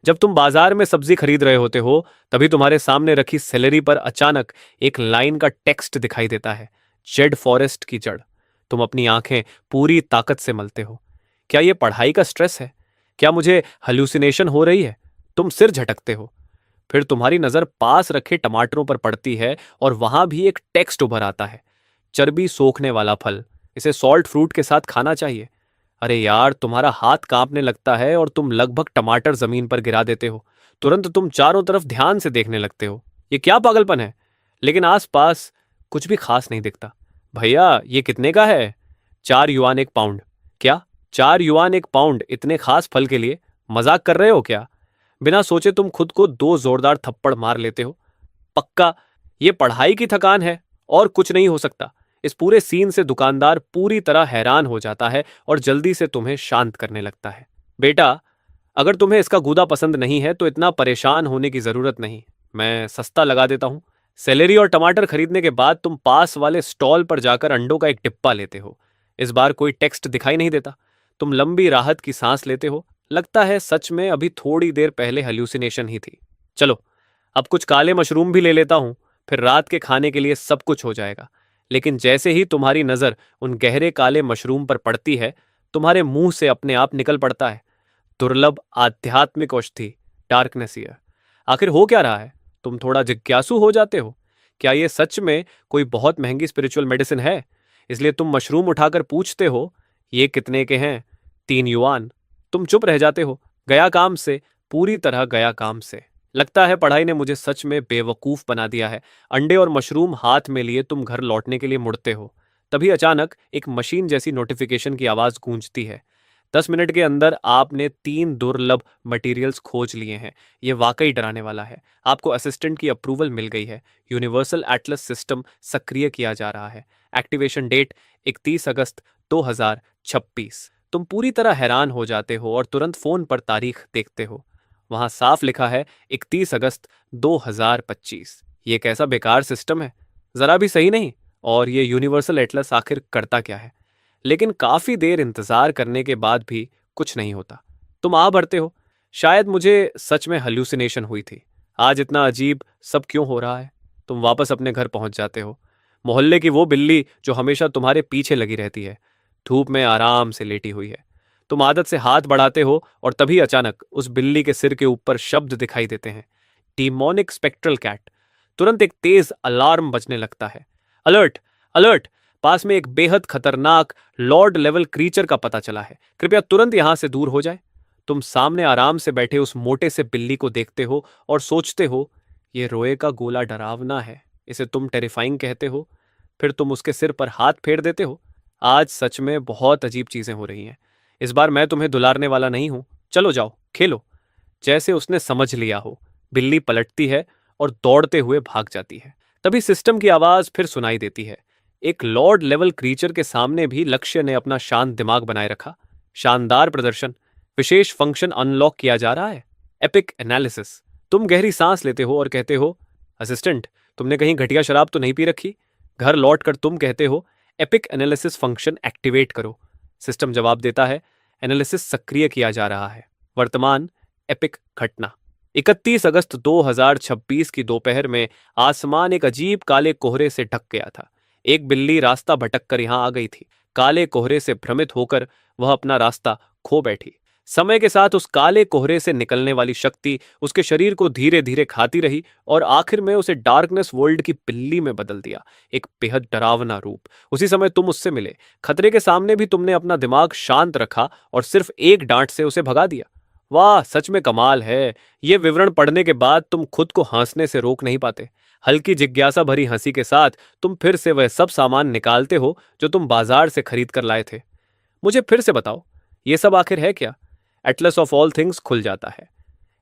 जब तुम बाजार में सब्जी खरीद रहे होते हो, तभी तुम्हारे सामने रखी सेलेरी पर अचानक एक लाइन का टेक्स्ट दिखाई देता है, जेड फॉरेस्ट की जड़। तुम अपनी आंखें पूरी ताकत से मलते हो। क्या यह पढ़ाई का स्ट्रेस है? क्या मुझे हल्यूसिनेशन हो रही है? तुम सिर झटकते हो। फिर तुम्हारी नजर पास रखे टमाटरों पर पड़ती है और वहां भी एक टेक्स्ट उभर आता है, चर्बी सोखने वाला फल, इसे सॉल्ट फ्रूट के साथ खाना चाहिए। अरे यार, तुम्हारा हाथ कांपने लगता है और तुम लगभग टमाटर जमीन पर गिरा देते हो। तुरंत तुम चारों तरफ ध्यान से देखने लगते हो। ये क्या पागलपन है? लेकिन आसपास कुछ भी खास नहीं दिखता। भैया, ये कितने का है? 4 युआन 1 पाउंड। क्या? 4 युआन 1 पाउंड इतने खास फल के लिए? मजाक कर रहे हो क्या? बिना सोचे तुम खुद को 2 जोरदार थप्पड़ मार लेते हो। पक्का ये पढ़ाई की थकान है और कुछ नहीं हो सकता। इस पूरे सीन से दुकानदार पूरी तरह हैरान हो जाता है और जल्दी से तुम्हें शांत करने लगता है। बेटा, अगर तुम्हें इसका गूदा पसंद नहीं है तो इतना परेशान होने की जरूरत नहीं। मैं सस्ता लगा देता हूँ। सेलेरी और टमाटर खरीदने के बाद तुम पास वाले स्टॉल पर जाकर अंडों का एक डिब्बा लेते हो। इस बार कोई टेक्स्ट दिखाई नहीं देता। तुम लंबी राहत की सांस लेते हो। लगता है सच में अभी थोड़ी देर पहले हेल्यूसिनेशन ही थी। चलो, अब कुछ काले मशरूम भी ले लेता हूं, फिर रात के खाने के लिए सब कुछ हो जाएगा। लेकिन जैसे ही तुम्हारी नजर उन गहरे काले मशरूम पर पड़ती है, तुम्हारे मुंह से अपने आप निकल पड़ता है, दुर्लभ आध्यात्मिक औषधि, डार्कनेस ईयर। आखिर हो क्या रहा है? तुम थोड़ा जिज्ञासु हो जाते हो। क्या ये सच में कोई बहुत महंगी स्पिरिचुअल मेडिसिन है? इसलिए तुम मशरूम उठाकर पूछते हो, ये कितने के हैं? 3 युआन। तुम चुप रह जाते हो। गया काम से, पूरी तरह गया काम से। लगता है पढ़ाई ने मुझे सच में बेवकूफ बना दिया है। अंडे और मशरूम हाथ में लिए तुम घर लौटने के लिए मुड़ते हो। तभी अचानक एक मशीन जैसी नोटिफिकेशन की आवाज गूंजती है। 10 मिनट के अंदर आपने 3 दुर्लभ मटेरियल्स खोज लिए हैं। ये वाकई डराने वाला है। आपको असिस्टेंट की अप्रूवल मिल गई है। यूनिवर्सल एटलस सिस्टम सक्रिय किया जा रहा है। एक्टिवेशन डेट 31 अगस्त 2026। तुम पूरी तरह हैरान हो जाते हो और तुरंत फोन पर तारीख देखते हो। वहां साफ लिखा है 31 अगस्त 2025। ये कैसा बेकार सिस्टम है, जरा भी सही नहीं। और ये यूनिवर्सल एटलस आखिर करता क्या है? लेकिन काफी देर इंतजार करने के बाद भी कुछ नहीं होता। तुम आ भरते हो, शायद मुझे सच में हल्यूसिनेशन हुई थी। आज इतना अजीब सब क्यों हो रहा है? तुम वापस अपने घर पहुंच जाते हो। मोहल्ले की वो बिल्ली जो हमेशा तुम्हारे पीछे लगी रहती है, धूप में आराम से लेटी हुई है। तुम आदत से हाथ बढ़ाते हो और तभी अचानक उस बिल्ली के सिर के ऊपर शब्द दिखाई देते हैं, डीमोनिक स्पेक्ट्रल कैट। तुरंत एक तेज अलार्म बजने लगता है। अलर्ट! अलर्ट! पास में एक बेहद खतरनाक लॉर्ड लेवल क्रीचर का पता चला है। कृपया तुरंत यहां से दूर हो जाए। तुम सामने आराम से बैठे उस मोटे से बिल्ली को देखते हो और सोचते हो, ये रोए का गोला डरावना है, इसे तुम टेरिफाइंग कहते हो। फिर तुम उसके सिर पर हाथ फेर देते हो। आज सच में बहुत अजीब चीजें हो रही हैं। इस बार मैं तुम्हें दुलारने वाला नहीं हूं। चलो जाओ, खेलो। जैसे उसने समझ लिया हो, बिल्ली पलटती है और दौड़ते हुए भाग जाती है। तभी सिस्टम की आवाज फिर सुनाई देती है। एक लॉर्ड लेवल क्रीचर के सामने भी लक्ष्य ने अपना शांत दिमाग बनाए रखा। शानदार प्रदर्शन, विशेष फंक्शन अनलॉक किया जा रहा है, एपिक एनालिसिस। तुम गहरी सांस लेते हो और कहते हो, असिस्टेंट, तुमने कहीं घटिया शराब तो नहीं पी रखी? घर लौटकर तुम कहते हो, एपिक एनालिसिस फंक्शन एक्टिवेट करो। सिस्टम जवाब देता है, एनालिसिस सक्रिय किया जा रहा है। वर्तमान एपिक घटना। 31 अगस्त 2026 की दोपहर में आसमान एक अजीब काले कोहरे से ढक गया था। एक बिल्ली रास्ता भटक कर यहां आ गई थी। काले कोहरे से भ्रमित होकर वह अपना रास्ता खो बैठी। समय के साथ उस काले कोहरे से निकलने वाली शक्ति उसके शरीर को धीरे धीरे खाती रही और आखिर में उसे डार्कनेस वर्ल्ड की बिल्ली में बदल दिया। एक बेहद डरावना रूप। उसी समय तुम उससे मिले। खतरे के सामने भी तुमने अपना दिमाग शांत रखा और सिर्फ एक डांट से उसे भगा दिया। वाह, सच में कमाल है। ये विवरण पढ़ने के बाद तुम खुद को हंसने से रोक नहीं पाते। हल्की जिज्ञासा भरी हंसी के साथ तुम फिर से वह सब सामान निकालते हो जो तुम बाजार से खरीद कर लाए थे। मुझे फिर से बताओ, ये सब आखिर है क्या? एटलस ऑफ ऑल थिंग्स खुल जाता है।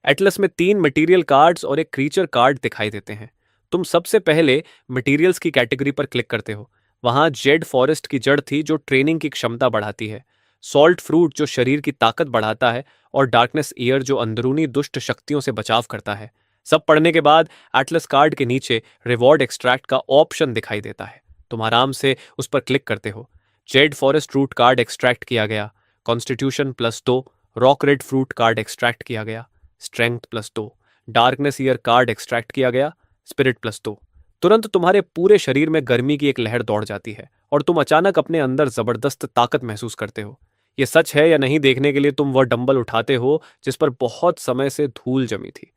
एटलस में 3 मटेरियल कार्ड्स और एक क्रीचर कार्ड दिखाई देते हैं। तुम सबसे पहले मटेरियल्स की कैटेगरी पर क्लिक करते हो। वहां जेड फॉरेस्ट की जड़ थी जो ट्रेनिंग की क्षमता बढ़ाती है, सॉल्ट फ्रूट जो शरीर की ताकत बढ़ाता है, और डार्कनेस ईयर जो अंदरूनी दुष्ट शक्तियों से बचाव करता है। सब पढ़ने के बाद एटलस कार्ड के नीचे रिवॉर्ड एक्सट्रैक्ट का ऑप्शन दिखाई देता है। तुम आराम से उस पर क्लिक करते हो। Z forest root card extract किया गया। Constitution +2 rock red fruit card extract किया गया। Strength +2, darkness year card extract किया गया, स्पिरिट +2। तुरंत तुम्हारे पूरे शरीर में गर्मी की एक लहर दौड़ जाती है और तुम अचानक अपने अंदर जबरदस्त ताकत महसूस करते हो। ये सच है या नहीं देखने के लिए तुम वह डंबल उठाते हो जिस पर बहुत समय से धूल जमी थी।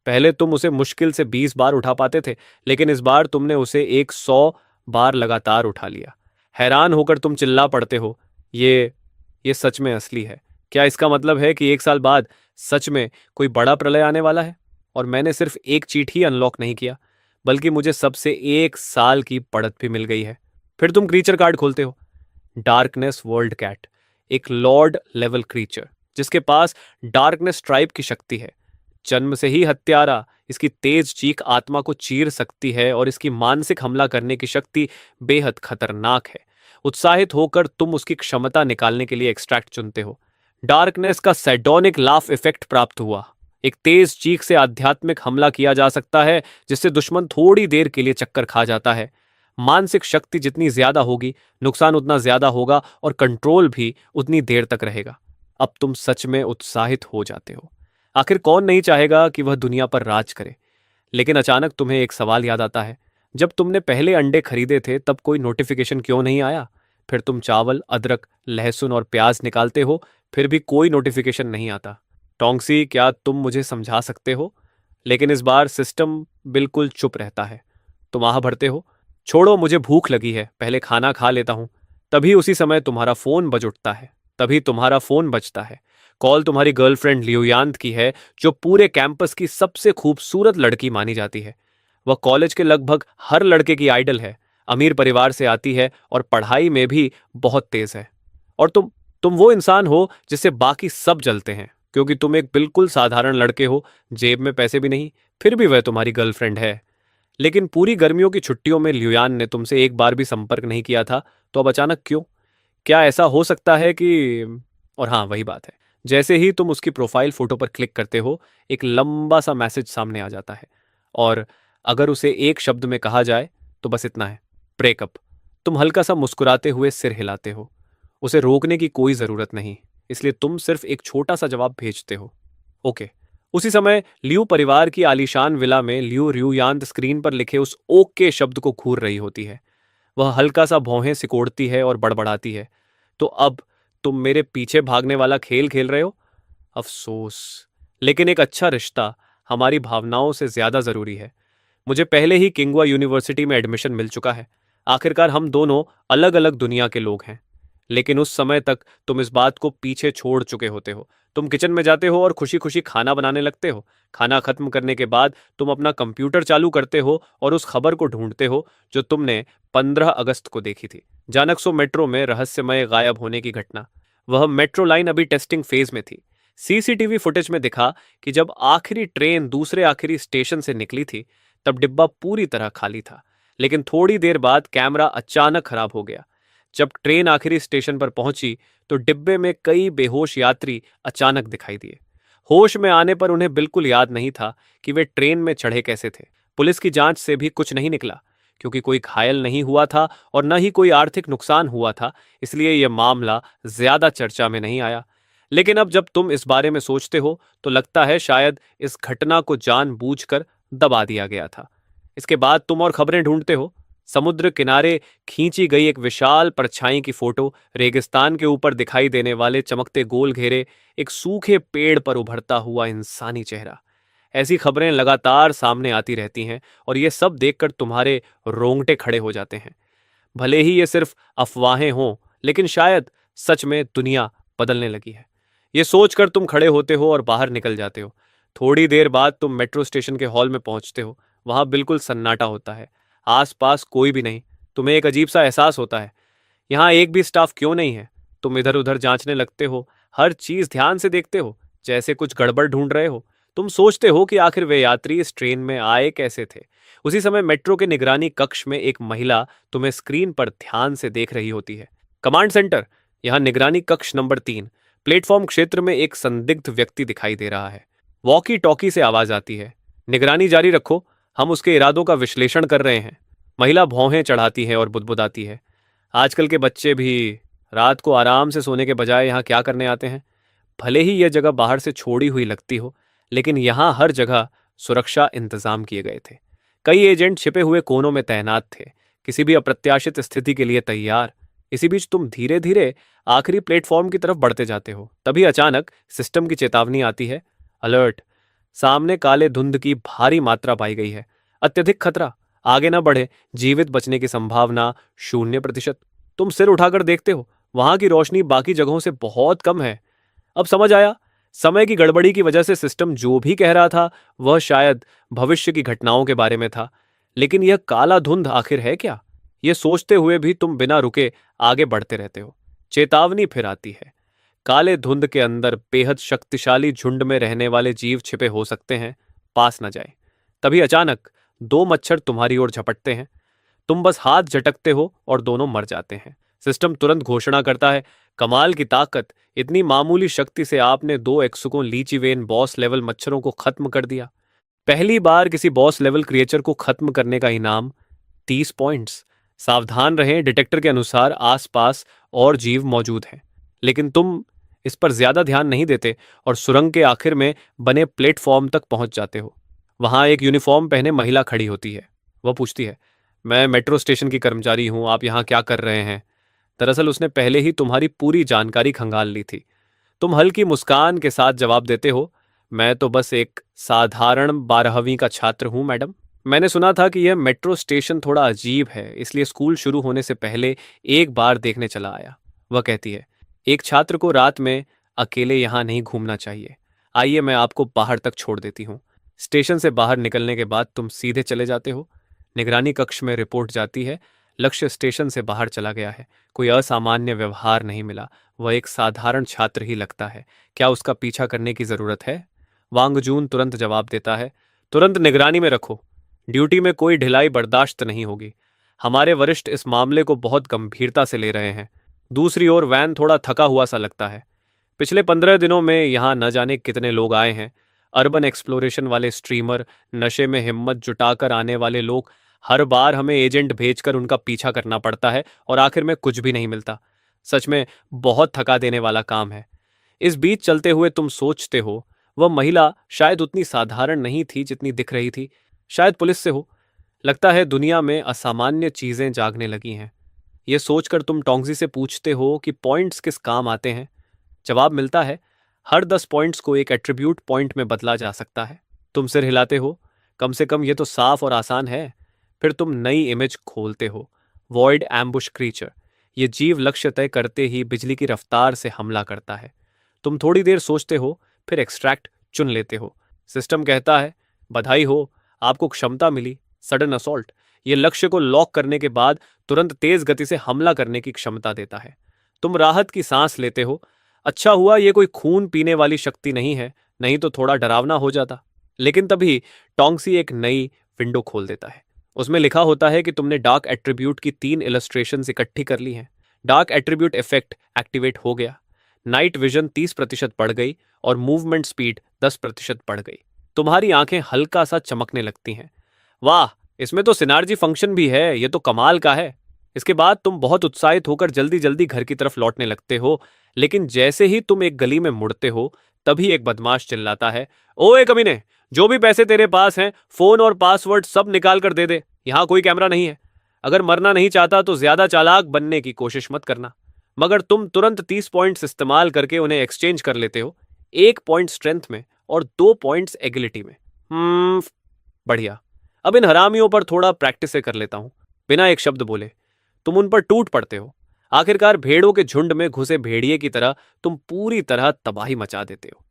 पहले तुम उसे मुश्किल से 20 बार उठा पाते थे, लेकिन इस बार तुमने उसे 100 बार लगातार उठा लिया। हैरान होकर तुम चिल्ला पड़ते हो, ये ये सच में असली है। क्या इसका मतलब है कि 1 साल बाद सच में कोई बड़ा प्रलय आने वाला है? और मैंने सिर्फ एक चीट ही अनलॉक नहीं किया, बल्कि मुझे सबसे 1 साल की पड़त भी मिल गई है। फिर तुम क्रीचर कार्ड खोलते हो। डार्कनेस वर्ल्ड कैट, एक लॉर्ड लेवल क्रीचर जिसके पास डार्कनेस ट्राइब की शक्ति है। जन्म से ही हत्यारा, इसकी तेज चीख आत्मा को चीर सकती है और इसकी मानसिक हमला करने की शक्ति बेहद खतरनाक है। उत्साहित होकर तुम उसकी क्षमता निकालने के लिए एक्सट्रैक्ट चुनते हो। डार्कनेस का सैडोनिक लाफ इफेक्ट प्राप्त हुआ। एक तेज चीख से आध्यात्मिक हमला किया जा सकता है जिससे दुश्मन थोड़ी देर के लिए चक्कर खा जाता है। मानसिक शक्ति जितनी ज्यादा होगी, नुकसान उतना ज्यादा होगा और कंट्रोल भी उतनी देर तक रहेगा। अब तुम सच में उत्साहित हो जाते हो। आखिर कौन नहीं चाहेगा कि वह दुनिया पर राज करे? लेकिन अचानक तुम्हें एक सवाल याद आता है। जब तुमने पहले अंडे खरीदे थे तब कोई नोटिफिकेशन क्यों नहीं आया? फिर तुम चावल, अदरक, लहसुन और प्याज निकालते हो, फिर भी कोई नोटिफिकेशन नहीं आता। टोंगसी, क्या तुम मुझे समझा सकते हो? लेकिन इस बार सिस्टम बिल्कुल चुप रहता है। तुम आह भरते हो, छोड़ो, मुझे भूख लगी है, पहले खाना खा लेता हूं। तभी उसी समय तुम्हारा फोन बज उठता है। तभी तुम्हारा फोन बजता है। कॉल तुम्हारी गर्लफ्रेंड लियोयांत की है, जो पूरे कैंपस की सबसे खूबसूरत लड़की मानी जाती है। वह कॉलेज के लगभग हर लड़के की आइडल है, अमीर परिवार से आती है और पढ़ाई में भी बहुत तेज है। और तुम वो इंसान हो जिससे बाकी सब जलते हैं, क्योंकि तुम एक बिल्कुल साधारण लड़के हो, जेब में पैसे भी नहीं, फिर भी वह तुम्हारी गर्लफ्रेंड है। लेकिन पूरी गर्मियों की छुट्टियों में लियोयान ने तुमसे एक बार भी संपर्क नहीं किया था, तो अब अचानक क्यों? क्या ऐसा हो सकता है कि... और हाँ, वही बात है, जैसे ही तुम उसकी प्रोफाइल फोटो पर क्लिक करते हो, एक लंबा सा मैसेज सामने आ जाता है। और अगर उसे एक शब्द में कहा जाए तो बस इतना है, ब्रेकअप। तुम हल्का सा मुस्कुराते हुए सिर हिलाते हो। उसे रोकने की कोई जरूरत नहीं, इसलिए तुम सिर्फ एक छोटा सा जवाब भेजते हो, ओके। उसी समय लियू परिवार की आलीशान विला में लियू रियूयांत स्क्रीन पर लिखे उस ओके शब्द को घूर रही होती है। वह हल्का सा भौहें सिकोड़ती है और बड़बड़ाती है, तो अब तुम मेरे पीछे भागने वाला खेल खेल रहे हो? अफसोस, लेकिन एक अच्छा रिश्ता हमारी भावनाओं से ज्यादा जरूरी है। मुझे पहले ही किंगवा यूनिवर्सिटी में एडमिशन मिल चुका है। आखिरकार हम दोनों अलग अलग दुनिया के लोग हैं। लेकिन उस समय तक तुम इस बात को पीछे छोड़ चुके होते हो। तुम किचन में जाते हो और खुशी खुशी खाना बनाने लगते हो। खाना खत्म करने के बाद तुम अपना कंप्यूटर चालू करते हो और उस खबर को ढूंढते हो जो तुमने 15 अगस्त को देखी थी, जानक्सो मेट्रो में रहस्यमय गायब होने की घटना। वह मेट्रो लाइन अभी टेस्टिंग फेज में थी। सीसीटीवी फुटेज में दिखा कि जब आखिरी ट्रेन दूसरे आखिरी स्टेशन से निकली थी, तब डिब्बा पूरी तरह खाली था। लेकिन थोड़ी देर बाद कैमरा अचानक खराब हो गया। जब ट्रेन आखिरी स्टेशन पर पहुंची तो डिब्बे में कई बेहोश यात्री अचानक दिखाई दिए। होश में आने पर उन्हें बिल्कुल याद नहीं था कि वे ट्रेन में चढ़े कैसे थे। पुलिस की जांच से भी कुछ नहीं निकला, क्योंकि कोई घायल नहीं हुआ था और न ही कोई आर्थिक नुकसान हुआ था, इसलिए यह मामला ज्यादा चर्चा में नहीं आया। लेकिन अब जब तुम इस बारे में सोचते हो तो लगता है शायद इस घटना को जानबूझकर दबा दिया गया था। इसके बाद तुम और खबरें ढूंढते हो। समुद्र किनारे खींची गई एक विशाल परछाई की फोटो, रेगिस्तान के ऊपर दिखाई देने वाले चमकते गोल घेरे, एक सूखे पेड़ पर उभरता हुआ इंसानी चेहरा। ऐसी खबरें लगातार सामने आती रहती हैं और ये सब देखकर तुम्हारे रोंगटे खड़े हो जाते हैं। भले ही ये सिर्फ अफवाहें हों, लेकिन शायद सच में दुनिया बदलने लगी है। ये सोचकर तुम खड़े होते हो और बाहर निकल जाते हो। थोड़ी देर बाद तुम मेट्रो स्टेशन के हॉल में पहुंचते हो। वहां बिल्कुल सन्नाटा होता है, आसपास कोई भी नहीं। तुम्हें एक अजीब सा एहसास होता है, यहाँ एक भी स्टाफ क्यों नहीं है? तुम इधर उधर जांचने लगते हो, हर चीज ध्यान से देखते हो, जैसे कुछ गड़बड़ ढूंढ रहे हो। तुम सोचते हो कि आखिर वे यात्री इस ट्रेन में आए कैसे थे। उसी समय मेट्रो के निगरानी कक्ष में एक महिला तुम्हें स्क्रीन पर ध्यान से देख रही होती है। कमांड सेंटर, यहाँ निगरानी कक्ष नंबर 3, प्लेटफॉर्म क्षेत्र में एक संदिग्ध व्यक्ति दिखाई दे रहा है। वॉकी टॉकी से आवाज आती है, निगरानी जारी रखो, हम उसके इरादों का विश्लेषण कर रहे हैं। महिला भौहें चढ़ाती है और बुदबुदाती है, आजकल के बच्चे भी रात को आराम से सोने के बजाय यहाँ क्या करने आते हैं? भले ही यह जगह बाहर से छोड़ी हुई लगती हो, लेकिन यहाँ हर जगह सुरक्षा इंतजाम किए गए थे। कई एजेंट छिपे हुए कोनों में तैनात थे, किसी भी अप्रत्याशित स्थिति के लिए तैयार। इसी बीच तुम धीरे धीरे आखिरी प्लेटफॉर्म की तरफ बढ़ते जाते हो। तभी अचानक सिस्टम की चेतावनी आती है, अलर्ट, सामने काले धुंध की भारी मात्रा पाई गई है, अत्यधिक खतरा, आगे न बढ़े, जीवित बचने की संभावना 0%। तुम सिर उठाकर देखते हो, वहां की रोशनी बाकी जगहों से बहुत कम है। अब समझ आया, समय की गड़बड़ी की वजह से सिस्टम जो भी कह रहा था वह शायद भविष्य की घटनाओं के बारे में था। लेकिन यह काला धुंध आखिर है क्या? यह सोचते हुए भी तुम बिना रुके आगे बढ़ते रहते हो। चेतावनी फिर आती है, काले धुंध के अंदर बेहद शक्तिशाली झुंड में रहने वाले जीव छिपे हो सकते हैं, पास न जाए। तभी अचानक 2 मच्छर तुम्हारी ओर झपटते हैं। तुम बस हाथ झटकते हो और दोनों मर जाते हैं। सिस्टम तुरंत घोषणा करता है, कमाल की ताकत, इतनी मामूली शक्ति से आपने 2 एक्सुकों लीची वेन बॉस लेवल मच्छरों को खत्म कर दिया। पहली बार किसी बॉस लेवल क्रिएचर को खत्म करने का इनाम 30 पॉइंट्स। सावधान रहें, डिटेक्टर के अनुसार आसपास और जीव मौजूद हैं। लेकिन तुम इस पर ज्यादा ध्यान नहीं देते और सुरंग के आखिर में बने प्लेटफॉर्म तक पहुंच जाते हो। वहां एक यूनिफॉर्म पहने महिला खड़ी होती है। वह पूछती है, मैं मेट्रो स्टेशन की कर्मचारी हूं, आप यहाँ क्या कर रहे हैं? दरअसल उसने पहले ही तुम्हारी पूरी जानकारी खंगाल ली थी। तुम हल्की मुस्कान के साथ जवाब देते हो, मैं तो बस एक साधारण 12वीं का छात्र हूं मैडम। मैंने सुना था कि यह मेट्रो स्टेशन थोड़ा अजीब है, इसलिए स्कूल शुरू होने से पहले एक बार देखने चला आया। वह कहती है, एक छात्र को रात में अकेले यहाँ नहीं घूमना चाहिए। आइए मैं आपको बाहर तक छोड़ देती हूँ। स्टेशन से बाहर निकलने के बाद तुम सीधे चले जाते हो। निगरानी कक्ष में रिपोर्ट जाती है, लक्ष्य स्टेशन से बाहर चला गया है, कोई असामान्य व्यवहार नहीं मिला, वह एक साधारण छात्र ही लगता है, क्या उसका पीछा करने की जरूरत है? वांगजून तुरंत जवाब देता है, तुरंत निगरानी में रखो, ड्यूटी में कोई ढिलाई बर्दाश्त नहीं होगी। हमारे वरिष्ठ इस मामले को बहुत गंभीरता से ले रहे हैं। दूसरी ओर वैन थोड़ा थका हुआ सा लगता है। पिछले 15 दिनों में यहाँ न जाने कितने लोग आए हैं। अर्बन एक्सप्लोरेशन वाले स्ट्रीमर, नशे में हिम्मत जुटाकर आने वाले लोग, हर बार हमें एजेंट भेजकर उनका पीछा करना पड़ता है और आखिर में कुछ भी नहीं मिलता। सच में बहुत थका देने वाला काम है। इस बीच चलते हुए तुम सोचते हो, वह महिला शायद उतनी साधारण नहीं थी जितनी दिख रही थी। शायद पुलिस से हो। लगता है दुनिया में असामान्य चीजें जागने लगी हैं। यह सोचकर तुम टोंगजी से पूछते हो कि पॉइंट्स किस काम आते हैं। जवाब मिलता है, हर 10 पॉइंट्स को एक एट्रीब्यूट पॉइंट में बदला जा सकता है। तुम सिर हिलाते हो, कम से कम यह तो साफ और आसान है। फिर तुम नई इमेज खोलते हो, वॉइड एम्बुश क्रीचर। यह जीव लक्ष्य तय करते ही बिजली की रफ्तार से हमला करता है। तुम थोड़ी देर सोचते हो, फिर एक्सट्रैक्ट चुन लेते हो। सिस्टम कहता है, बधाई हो, आपको क्षमता मिली, सडन असॉल्ट। यह लक्ष्य को लॉक करने के बाद तुरंत तेज गति से हमला करने की क्षमता देता है। तुम राहत की सांस लेते हो, अच्छा हुआ यह कोई खून पीने वाली शक्ति नहीं है, नहीं तो थोड़ा डरावना हो जाता। लेकिन तभी टोंगसी एक नई विंडो खोल देता है। उसमें लिखा होता है कि तुमने डार्क एट्रीब्यूट की 3 इलस्ट्रेशंस इकट्ठी कर ली हैं। डार्क एट्रीब्यूट इफेक्ट एक्टिवेट हो गया। नाइट विजन 30% बढ़ गई और मूवमेंट स्पीड 10% बढ़ गई। तुम्हारी आंखें हल्का सा चमकने लगती हैं। वाह, इसमें तो सिनार्जी फंक्शन भी है, यह तो कमाल का है। इसके बाद तुम बहुत उत्साहित होकर जल्दी जल्दी घर की तरफ लौटने लगते हो। लेकिन जैसे ही तुम एक गली में मुड़ते हो, तभी एक बदमाश चिल्लाता है, ओए कमीने, जो भी पैसे तेरे पास हैं, फोन और पासवर्ड सब निकाल कर दे दे। यहां कोई कैमरा नहीं है। अगर मरना नहीं चाहता तो ज्यादा चालाक बनने की कोशिश मत करना। मगर तुम तुरंत 30 पॉइंट्स इस्तेमाल करके उन्हें एक्सचेंज कर लेते हो, 1 पॉइंट स्ट्रेंथ में और 2 पॉइंट्स एगिलिटी में। बढ़िया। अब इन हरामियों पर थोड़ा प्रैक्टिस से कर लेता हूं। बिना एक शब्द बोले तुम उन पर टूट पड़ते हो। आखिरकार भेड़ों के झुंड में घुसे भेड़िए की तरह तुम पूरी तरह तबाही मचा देते हो।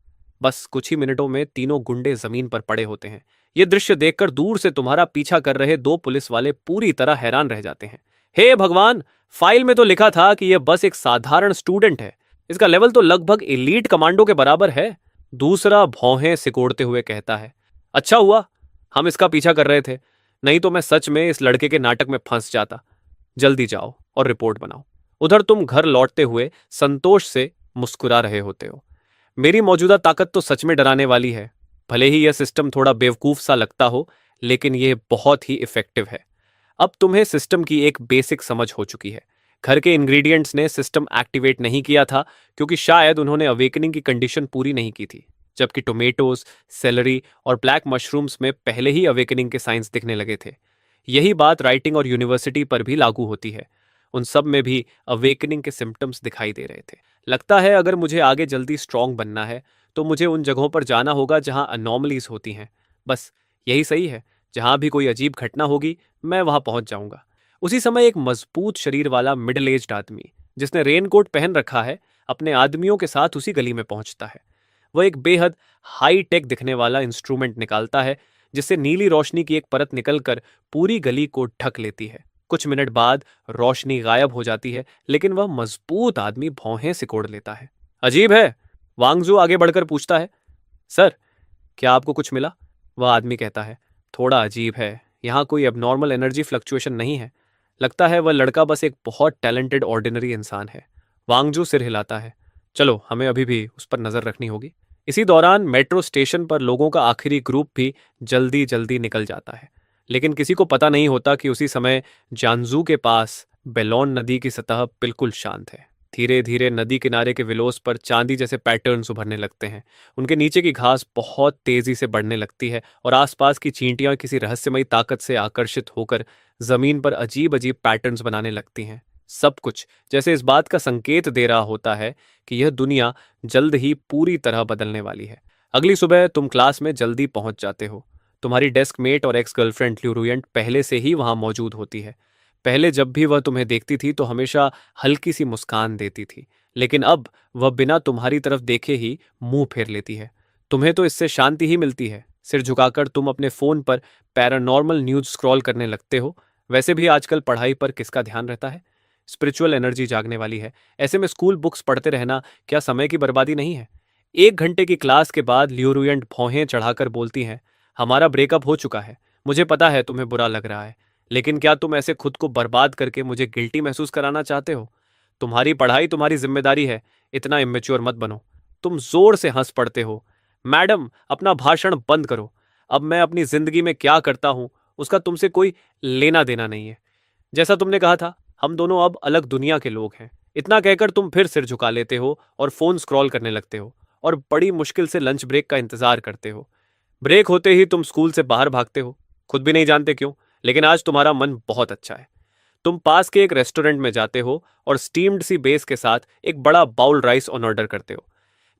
बस कुछ ही मिनटों में तीनों गुंडे जमीन पर पड़े होते हैं। यह दृश्य देखकर दूर से तुम्हारा पीछा कर रहे 2 पुलिस वाले पूरी तरह हैरान रह जाते हैं। हे भगवान, फाइल में तो लिखा था कि यह बस एक साधारण स्टूडेंट है, इसका लेवल तो लगभग एलीट कमांडो के बराबर है। दूसरा भौहें सिकोड़ते हुए कहता है, अच्छा हुआ हम इसका पीछा कर रहे थे, नहीं तो मैं सच में इस लड़के के नाटक में फंस जाता। जल्दी जाओ और रिपोर्ट बनाओ। उधर तुम घर लौटते हुए संतोष से मुस्कुरा रहे होते हो। मेरी मौजूदा ताकत तो सच में डराने वाली है। भले ही यह सिस्टम थोड़ा बेवकूफ सा लगता हो, लेकिन यह बहुत ही इफेक्टिव है। अब तुम्हें सिस्टम की एक बेसिक समझ हो चुकी है। घर के इंग्रेडिएंट्स ने सिस्टम एक्टिवेट नहीं किया था क्योंकि शायद उन्होंने अवेकनिंग की कंडीशन पूरी नहीं की थी। जबकि टोमेटोज, सेलरी और ब्लैक मशरूम्स में पहले ही अवेकनिंग के साइंस दिखने लगे थे। यही बात राइटिंग और यूनिवर्सिटी पर भी लागू होती है। उन सब में भी अवेकनिंग के सिम्टम्स दिखाई दे रहे थे। लगता है अगर मुझे आगे जल्दी स्ट्रांग बनना है तो मुझे उन जगहों पर जाना होगा जहां अनॉमलीज होती हैं। बस यही सही है। जहां भी कोई अजीब घटना होगी मैं वहां पहुंच जाऊंगा। उसी समय एक मजबूत शरीर वाला मिडिल एज्ड आदमी जिसने रेनकोट पहन रखा है अपने आदमियों के साथ उसी गली में पहुंचता है। वह एक बेहद हाई टेक दिखने वाला इंस्ट्रूमेंट निकालता है जिससे नीली रोशनी की एक परत निकलकर पूरी गली को ढक लेती है। कुछ मिनट बाद रोशनी गायब हो जाती है लेकिन वह मजबूत आदमी भौहें सिकोड़ लेता है। अजीब है, वांगजू आगे बढ़कर पूछता है। सर, क्या आपको कुछ मिला? वह आदमी कहता है, थोड़ा अजीब है, यहाँ कोई एबनॉर्मल एनर्जी फ्लक्चुएशन नहीं है। लगता है वह लड़का बस एक बहुत टैलेंटेड ऑर्डिनरी इंसान है। वांगजू सिर हिलाता है। चलो, हमें अभी भी उस पर नजर रखनी होगी। इसी दौरान मेट्रो स्टेशन पर लोगों का आखिरी ग्रुप भी जल्दी जल्दी निकल जाता है, लेकिन किसी को पता नहीं होता कि उसी समय जानजू के पास बेलोन नदी की सतह बिल्कुल शांत है। धीरे धीरे नदी किनारे के विलोस पर चांदी जैसे पैटर्न्स उभरने लगते हैं। उनके नीचे की घास बहुत तेजी से बढ़ने लगती है और आसपास की चींटियां किसी रहस्यमयी ताकत से आकर्षित होकर जमीन पर अजीब अजीब पैटर्न्स बनाने लगती हैं। सब कुछ जैसे इस बात का संकेत दे रहा होता है कि यह दुनिया जल्द ही पूरी तरह बदलने वाली है। अगली सुबह तुम क्लास में जल्दी पहुंच जाते हो। तुम्हारी डेस्क मेट और एक्स गर्लफ्रेंड ल्यूरुयंट पहले से ही वहां मौजूद होती है। पहले जब भी वह तुम्हें देखती थी तो हमेशा हल्की सी मुस्कान देती थी, लेकिन अब वह बिना तुम्हारी तरफ देखे ही मुंह फेर लेती है। तुम्हें तो इससे शांति ही मिलती है। सिर झुकाकर तुम अपने फोन पर पैरानॉर्मल न्यूज स्क्रॉल करने लगते हो। वैसे भी आजकल पढ़ाई पर किसका ध्यान रहता है? स्पिरिचुअल एनर्जी जागने वाली है। ऐसे में स्कूल बुक्स पढ़ते रहना क्या समय की बर्बादी नहीं है? 1 घंटे की क्लास के बाद ल्यूरुयंट भौहें चढ़ाकर बोलती हैं, हमारा ब्रेकअप हो चुका है। मुझे पता है तुम्हें बुरा लग रहा है, लेकिन क्या तुम ऐसे खुद को बर्बाद करके मुझे गिल्टी महसूस कराना चाहते हो? तुम्हारी पढ़ाई तुम्हारी जिम्मेदारी है, इतना इमेच्योर मत बनो। तुम जोर से हंस पड़ते हो। मैडम, अपना भाषण बंद करो। अब मैं अपनी जिंदगी में क्या करता हूं उसका तुमसे कोई लेना देना नहीं है। जैसा तुमने कहा था, हम दोनों अब अलग दुनिया के लोग हैं। इतना कहकर तुम फिर सिर झुका लेते हो और फोन स्क्रॉल करने लगते हो और बड़ी मुश्किल से लंच ब्रेक का इंतजार करते हो। ब्रेक होते ही तुम स्कूल से बाहर भागते हो, खुद भी नहीं जानते क्यों, लेकिन आज तुम्हारा मन बहुत अच्छा है। तुम पास के एक रेस्टोरेंट में जाते हो और स्टीम्ड सी बेस के साथ एक बड़ा बाउल राइस ऑन ऑर्डर करते हो।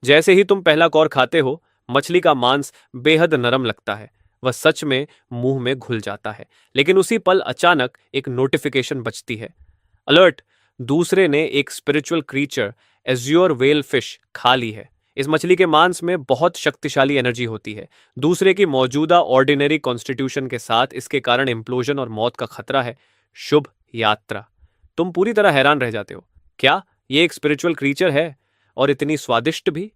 जैसे ही तुम पहला कौर खाते हो, मछली का मांस बेहद नरम लगता है। वह सच में मुंह में घुल जाता है, लेकिन उसी पल अचानक एक नोटिफिकेशन बजती है। अलर्ट! दूसरे ने एक spiritual creature azure well fish खा ली है। इस मछली के मांस में बहुत शक्तिशाली एनर्जी होती है। दूसरे की मौजूदा ऑर्डिनरी कॉन्स्टिट्यूशन के साथ इसके कारण इम्प्लोजन और मौत का खतरा है। शुभ यात्रा। तुम पूरी तरह हैरान रह जाते हो। क्या ये एक स्पिरिचुअल क्रीचर है, और इतनी स्वादिष्ट भी?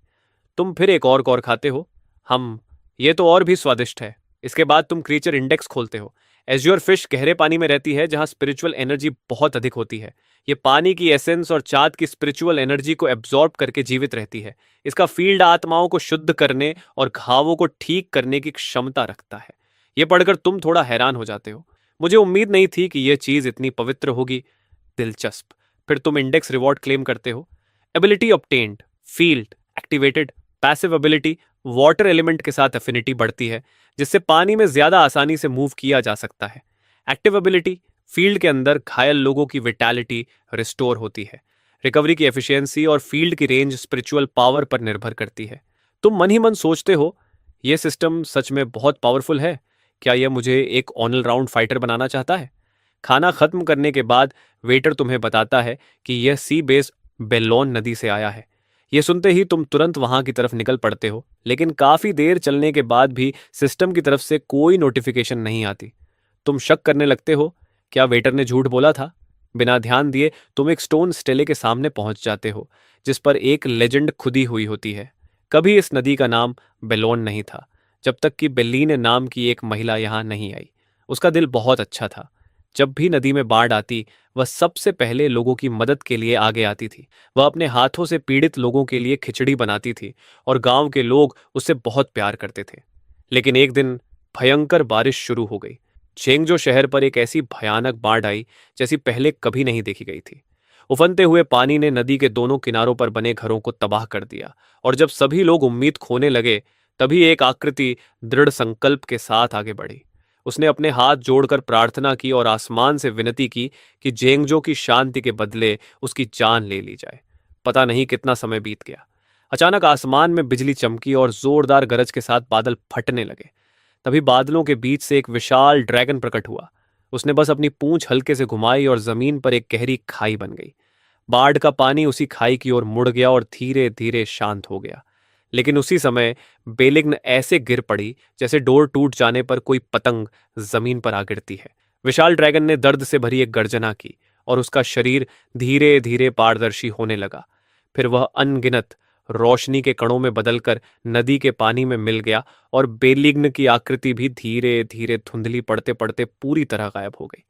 तुम फिर एक और कौर खाते हो। हम ये तो और भी स्वादिष्ट है। इसके बाद तुम क्रीचर इंडेक्स खोलते हो। एज्योर फिश गहरे पानी में रहती है जहां स्पिरिचुअल एनर्जी बहुत अधिक होती है। ये पानी की एसेंस और चाँद की स्पिरिचुअल एनर्जी को एब्जॉर्ब करके जीवित रहती है। इसका फील्ड आत्माओं को शुद्ध करने और घावों को ठीक करने की क्षमता रखता है। ये पढ़कर तुम थोड़ा हैरान हो जाते हो। मुझे उम्मीद नहीं थी कि यह चीज इतनी पवित्र होगी। दिलचस्प। फिर तुम इंडेक्स रिवॉर्ड क्लेम करते हो। Ability obtained, field activated, passive ability, water element के साथ एफिनिटी बढ़ती है जिससे पानी में ज्यादा आसानी से मूव किया जा सकता है। एक्टिव एबिलिटी, फील्ड के अंदर घायल लोगों की विटैलिटी रिस्टोर होती है। रिकवरी की एफिशिएंसी और फील्ड की रेंज स्पिरिचुअल पावर पर निर्भर करती है। तुम मन ही मन सोचते हो, यह सिस्टम सच में बहुत पावरफुल है। क्या यह मुझे एक ऑल राउंड फाइटर बनाना चाहता है? खाना खत्म करने के बाद वेटर तुम्हें बताता है कि यह सी बेस बेलोन नदी से आया है। यह सुनते ही तुम तुरंत वहां की तरफ निकल पड़ते हो, लेकिन काफी देर चलने के बाद भी सिस्टम की तरफ से कोई नोटिफिकेशन नहीं आती। तुम शक करने लगते हो, क्या वेटर ने झूठ बोला था? बिना ध्यान दिए तुम एक स्टोन स्टेले के सामने पहुंच जाते हो जिस पर एक लेजेंड खुदी हुई होती है। कभी इस नदी का नाम बेलोन नहीं था जब तक कि बेलीन नाम की एक महिला यहां नहीं आई। उसका दिल बहुत अच्छा था। जब भी नदी में बाढ़ आती, वह सबसे पहले लोगों की मदद के लिए आगे आती थी। वह अपने हाथों से पीड़ित लोगों के लिए खिचड़ी बनाती थी और गांव के लोग उससे बहुत प्यार करते थे। लेकिन एक दिन भयंकर बारिश शुरू हो गई। चेंगजो शहर पर एक ऐसी भयानक बाढ़ आई जैसी पहले कभी नहीं देखी गई थी। उफनते हुए पानी ने नदी के दोनों किनारों पर बने घरों को तबाह कर दिया, और जब सभी लोग उम्मीद खोने लगे, तभी एक आकृति दृढ़ संकल्प के साथ आगे बढ़ी। उसने अपने हाथ जोड़कर प्रार्थना की और आसमान से विनती की कि जेंगजो की शांति के बदले उसकी जान ले ली जाए। पता नहीं कितना समय बीत गया। अचानक आसमान में बिजली चमकी और जोरदार गरज के साथ बादल फटने लगे। तभी बादलों के बीच से एक विशाल ड्रैगन प्रकट हुआ। उसने बस अपनी पूंछ हल्के से घुमाई और जमीन पर एक गहरी खाई बन गई। बाढ़ का पानी उसी खाई की ओर मुड़ गया और धीरे धीरे शांत हो गया। लेकिन उसी समय बेलिग्न ऐसे गिर पड़ी जैसे डोर टूट जाने पर कोई पतंग जमीन पर आ गिरती है। विशाल ड्रैगन ने दर्द से भरी एक गर्जना की और उसका शरीर धीरे धीरे पारदर्शी होने लगा। फिर वह अनगिनत रोशनी के कणों में बदलकर नदी के पानी में मिल गया और बेलिग्न की आकृति भी धीरे धीरे धुंधली पड़ते पड़ते पूरी तरह गायब हो गई।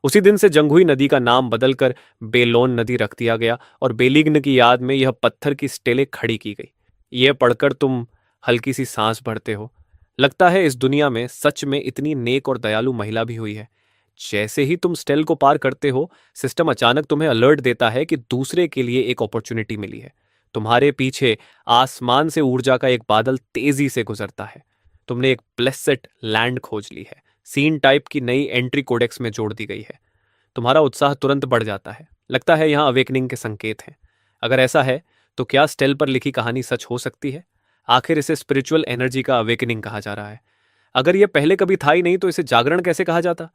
उसी दिन से जंगहुई नदी का नाम बदलकर बेलोन नदी रख दिया गया और बेलिग्न की याद में यह पत्थर की स्टेलें खड़ी की गई। यह पढ़कर तुम हल्की सी सांस भरते हो। लगता है इस दुनिया में सच में इतनी नेक और दयालु महिला भी हुई है। जैसे ही तुम स्टेल को पार करते हो, सिस्टम अचानक तुम्हें अलर्ट देता है कि दूसरे के लिए एक अपॉर्चुनिटी मिली है। तुम्हारे पीछे आसमान से ऊर्जा का एक बादल तेजी से गुजरता है। तुमने एक ब्लेसेड लैंड खोज ली है। सीन टाइप की नई एंट्री कोडेक्स में जोड़ दी गई है। तुम्हारा उत्साह तुरंत बढ़ जाता है। लगता है यहां अवेकनिंग के संकेत हैं। अगर ऐसा है तो क्या स्टेल पर लिखी कहानी सच हो सकती है? आखिर इसे स्पिरिचुअल एनर्जी का अवेकनिंग कहा जा रहा है। अगर यह पहले कभी था ही नहीं तो इसे जागरण कैसे कहा जाता?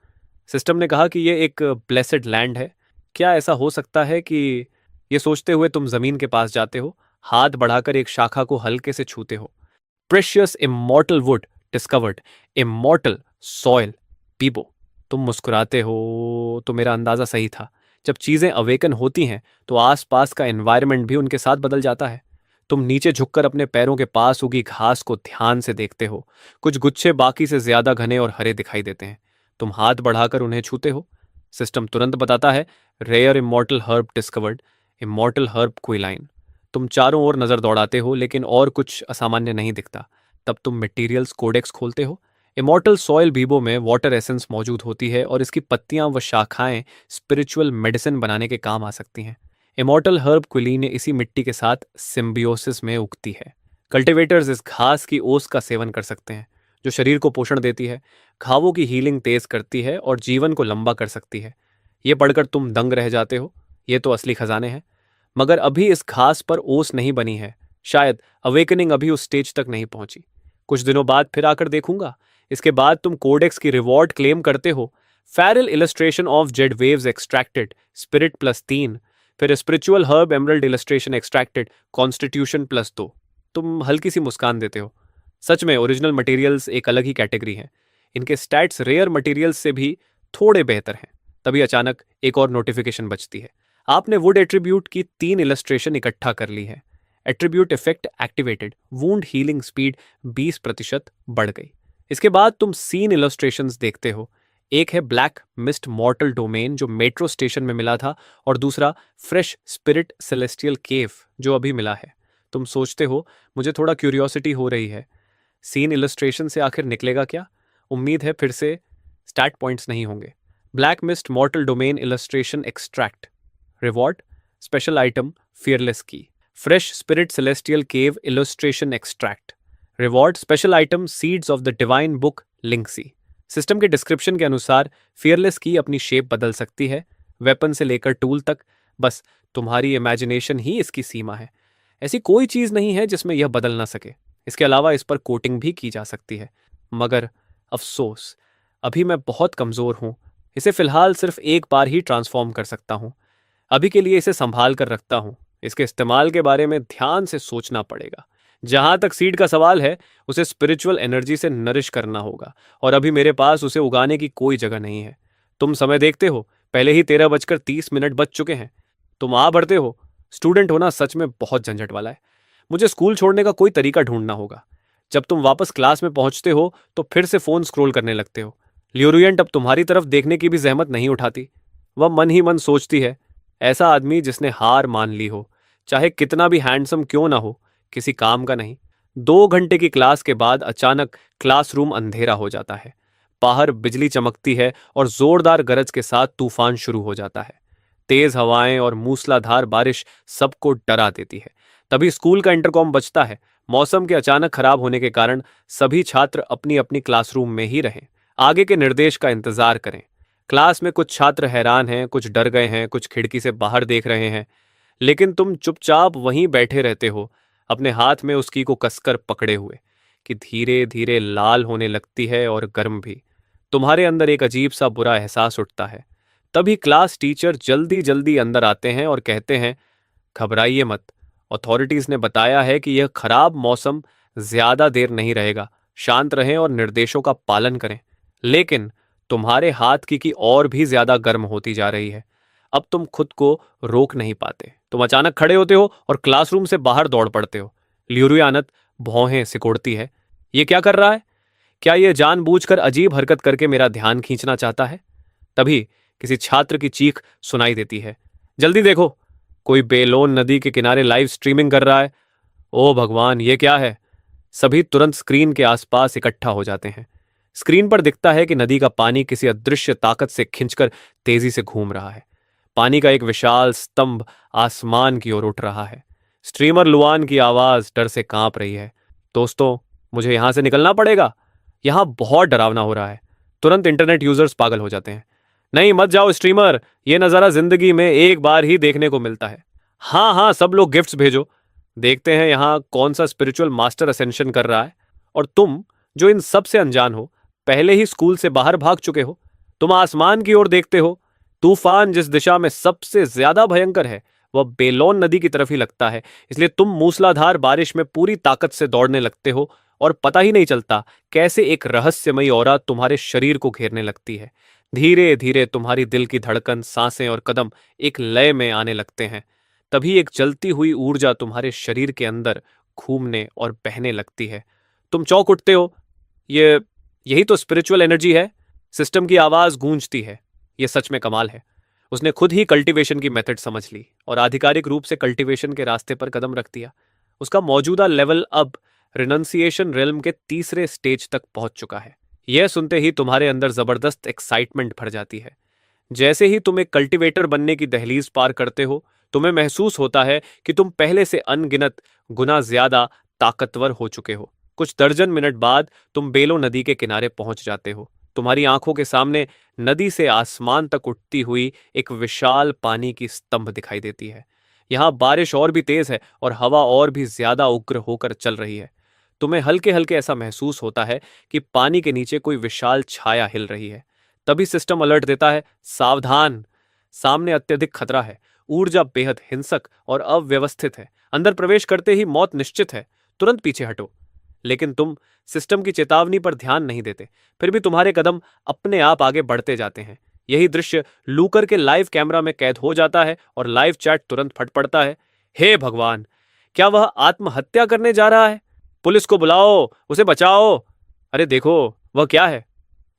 सिस्टम ने कहा कि यह एक ब्लेसेड लैंड है। क्या ऐसा हो सकता है कि ये सोचते हुए तुम जमीन के पास जाते हो, हाथ बढ़ाकर एक शाखा को हल्के से छूते हो। Precious immortal wood discovered, immortal soil पीबो। तुम मुस्कुराते हो तो मेरा अंदाजा सही था। जब चीजें अवेकन होती हैं तो आसपास का एनवायरनमेंट भी उनके साथ बदल जाता है। तुम नीचे झुककर अपने पैरों के पास उगी घास को ध्यान से देखते हो। कुछ गुच्छे बाकी से ज्यादा घने और हरे दिखाई देते हैं। तुम हाथ बढ़ाकर उन्हें छूते हो। सिस्टम तुरंत बताता है, rare immortal herb discovered, immortal herb क्विलाइन। तुम चारों ओर नजर दौड़ाते हो लेकिन और कुछ असामान्य नहीं दिखता। तब तुम मटेरियल्स कोडेक्स खोलते हो। इमॉर्टल सॉइल बीबो में वाटर एसेंस मौजूद होती है और इसकी पत्तियां व शाखाएं स्पिरिचुअल मेडिसिन बनाने के काम आ सकती हैं। इमॉर्टल हर्ब क्विलीन इसी मिट्टी के साथ सिम्बियोसिस में उगती है। कल्टीवेटर्स इस घास की ओस का सेवन कर सकते हैं, जो शरीर को पोषण देती है, घावों की हीलिंग तेज करती है और जीवन को लंबा कर सकती है। ये पढ़कर तुम दंग रह जाते हो। ये तो असली खजाने हैं। मगर अभी इस घास पर ओस नहीं बनी है। शायद अवेकनिंग अभी उस स्टेज तक नहीं पहुंची। कुछ दिनों बाद फिर आकर देखूंगा। इसके बाद तुम कोडेक्स की रिवॉर्ड क्लेम करते हो। Feral illustration of Z waves extracted, spirit +3। फिर spiritual herb emerald illustration extracted, constitution +2। तुम हल्की सी मुस्कान देते हो। सच में ओरिजिनल मटेरियल्स एक अलग ही कैटेगरी है। इनके स्टैट्स रेयर मटेरियल्स से भी थोड़े बेहतर हैं। तभी अचानक एक और नोटिफिकेशन बजती है। आपने वुड एट्रीब्यूट की 3 इलस्ट्रेशन इकट्ठा कर ली है। Attribute effect activated, wound healing speed 20% बढ़ गई। इसके बाद तुम सीन इलस्ट्रेशंस देखते हो। एक है ब्लैक मिस्ट मॉर्टल डोमेन जो मेट्रो स्टेशन में मिला था, और दूसरा फ्रेश स्पिरिट सेलेस्टियल केव जो अभी मिला है। तुम सोचते हो, मुझे थोड़ा क्यूरियोसिटी हो रही है, सीन इलस्ट्रेशन से आखिर निकलेगा क्या? उम्मीद है फिर से स्टैट पॉइंट्स नहीं होंगे। Black mist mortal domain illustration extract. Reward special item fearless की। Fresh spirit celestial cave illustration extract. Reward special item seeds of the divine book लिंक्सी। सिस्टम के डिस्क्रिप्शन के अनुसार फियरलेस की अपनी शेप बदल सकती है, वेपन से लेकर टूल तक। बस तुम्हारी इमेजिनेशन ही इसकी सीमा है। ऐसी कोई चीज नहीं है जिसमें यह बदल ना सके। इसके अलावा इस पर कोटिंग भी की जा सकती है। मगर अफसोस, अभी मैं बहुत कमजोर हूं। इसे फिलहाल सिर्फ एक बार ही ट्रांसफॉर्म कर सकता हूं। अभी के लिए इसे संभाल कर रखता हूं। इसके इस्तेमाल के बारे में ध्यान से सोचना पड़ेगा। जहां तक सीड का सवाल है, उसे स्पिरिचुअल एनर्जी से नरिश करना होगा, और अभी मेरे पास उसे उगाने की कोई जगह नहीं है। तुम समय देखते हो, पहले ही 13:30 बज चुके हैं। तुम आ बढ़ते हो। स्टूडेंट होना सच में बहुत झंझट वाला है। मुझे स्कूल छोड़ने का कोई तरीका ढूंढना होगा। जब तुम वापस क्लास में पहुंचते हो तो फिर से फोन स्क्रॉल करने लगते हो। ल्यूरियंट अब तुम्हारी तरफ देखने की भी जहमत नहीं उठाती। वह मन ही मन सोचती है, ऐसा आदमी जिसने हार मान ली हो, चाहे कितना भी हैंडसम क्यों ना हो, किसी काम का नहीं। 2 घंटे की क्लास के बाद अचानक क्लासरूम अंधेरा हो जाता है। बाहर बिजली चमकती है और जोरदार गरज के साथ तूफान शुरू हो जाता है। तेज हवाएं और मूसलाधार बारिश सबको डरा देती है। तभी स्कूल का इंटरकॉम बजता है। मौसम के अचानक खराब होने के कारण सभी छात्र अपनी अपनी क्लासरूम में ही रहें, आगे के निर्देश का इंतजार करें। क्लास में कुछ छात्र हैरान हैं, कुछ डर गए हैं, कुछ खिड़की से बाहर देख रहे हैं, लेकिन तुम चुपचाप वहीं बैठे रहते हो, अपने हाथ में उसकी को कसकर पकड़े हुए, कि धीरे धीरे लाल होने लगती है और गर्म भी। तुम्हारे अंदर एक अजीब सा बुरा एहसास उठता है। तभी क्लास टीचर जल्दी जल्दी अंदर आते हैं और कहते हैं, घबराइए मत, अथॉरिटीज ने बताया है कि यह खराब मौसम ज्यादा देर नहीं रहेगा, शांत रहें और निर्देशों का पालन करें। लेकिन तुम्हारे हाथ की और भी ज्यादा गर्म होती जा रही है। अब तुम खुद को रोक नहीं पाते। तुम अचानक खड़े होते हो और क्लासरूम से बाहर दौड़ पड़ते हो। लियुरियानत भौहें सिकोड़ती है। ये क्या कर रहा है? क्या यह जानबूझकर अजीब हरकत करके मेरा ध्यान खींचना चाहता है? तभी किसी छात्र की चीख सुनाई देती है, जल्दी देखो, कोई बेलोन नदी के किनारे लाइव स्ट्रीमिंग कर रहा है। ओ भगवान, ये क्या है? सभी तुरंत स्क्रीन के आसपास इकट्ठा हो जाते हैं। स्क्रीन पर दिखता है कि नदी का पानी किसी अदृश्य ताकत से खिंचकर तेजी से घूम रहा है। पानी का एक विशाल स्तंभ आसमान की ओर उठ रहा है। स्ट्रीमर लुआन की आवाज डर से कांप रही है, दोस्तों, मुझे यहां से निकलना पड़ेगा, यहां बहुत डरावना हो रहा है। तुरंत इंटरनेट यूजर्स पागल हो जाते हैं, नहीं मत जाओ स्ट्रीमर, यह नजारा जिंदगी में एक बार ही देखने को मिलता है। हाँ हाँ, सब लोग गिफ्ट्स भेजो, देखते हैं यहां कौन सा स्पिरिचुअल मास्टर असेंशन कर रहा है। और तुम जो इन सब से अनजान हो, पहले ही स्कूल से बाहर भाग चुके हो। तुम आसमान की ओर देखते हो। तूफान जिस दिशा में सबसे ज्यादा भयंकर है वह बेलोन नदी की तरफ ही लगता है, इसलिए तुम मूसलाधार बारिश में पूरी ताकत से दौड़ने लगते हो और पता ही नहीं चलता कैसे एक रहस्यमयी औरा तुम्हारे शरीर को घेरने लगती है। धीरे धीरे तुम्हारी दिल की धड़कन, सांसें और कदम एक लय में आने लगते हैं। तभी एक जलती हुई ऊर्जा तुम्हारे शरीर के अंदर घूमने और बहने लगती है। तुम चौंक उठते हो, ये यही तो स्पिरिचुअल एनर्जी है। सिस्टम की आवाज गूंजती है, यह सच में कमाल है। उसने खुद ही कल्टीवेशन की मेथड समझ ली और आधिकारिक रूप से कल्टीवेशन के रास्ते पर कदम रख दिया। उसका मौजूदा लेवल अब रिनंसिएशन रेल्म के तीसरे स्टेज तक पहुंच चुका है। यह सुनते ही तुम्हारे अंदर जबरदस्त एक्साइटमेंट भर जाती है। जैसे ही तुम एक कल्टीवेटर बनने की दहलीज पार करते हो, तुम्हें महसूस होता है कि तुम पहले से अनगिनत गुना ज्यादा ताकतवर हो चुके हो। कुछ दर्जन मिनट बाद तुम बेलो नदी के किनारे पहुंच जाते हो। तुम्हारी आंखों के सामने नदी से आसमान तक उठती हुई एक विशाल पानी की स्तंभ दिखाई देती है। यहां बारिश और भी तेज है और हवा और भी ज्यादा उग्र होकर चल रही है। तुम्हें हल्के हल्के ऐसा महसूस होता है कि पानी के नीचे कोई विशाल छाया हिल रही है। तभी सिस्टम अलर्ट देता है, सावधान, सामने अत्यधिक खतरा है। ऊर्जा बेहद हिंसक और अव्यवस्थित है। अंदर प्रवेश करते ही मौत निश्चित है। तुरंत पीछे हटो। लेकिन तुम सिस्टम की चेतावनी पर ध्यान नहीं देते। फिर भी तुम्हारे कदम अपने आप आगे बढ़ते जाते हैं। यही दृश्य लूकर के लाइव कैमरा में कैद हो जाता है और लाइव चैट तुरंत फट पड़ता है। हे भगवान, क्या वह आत्महत्या करने जा रहा है? पुलिस को बुलाओ, उसे बचाओ। अरे देखो, वह क्या है?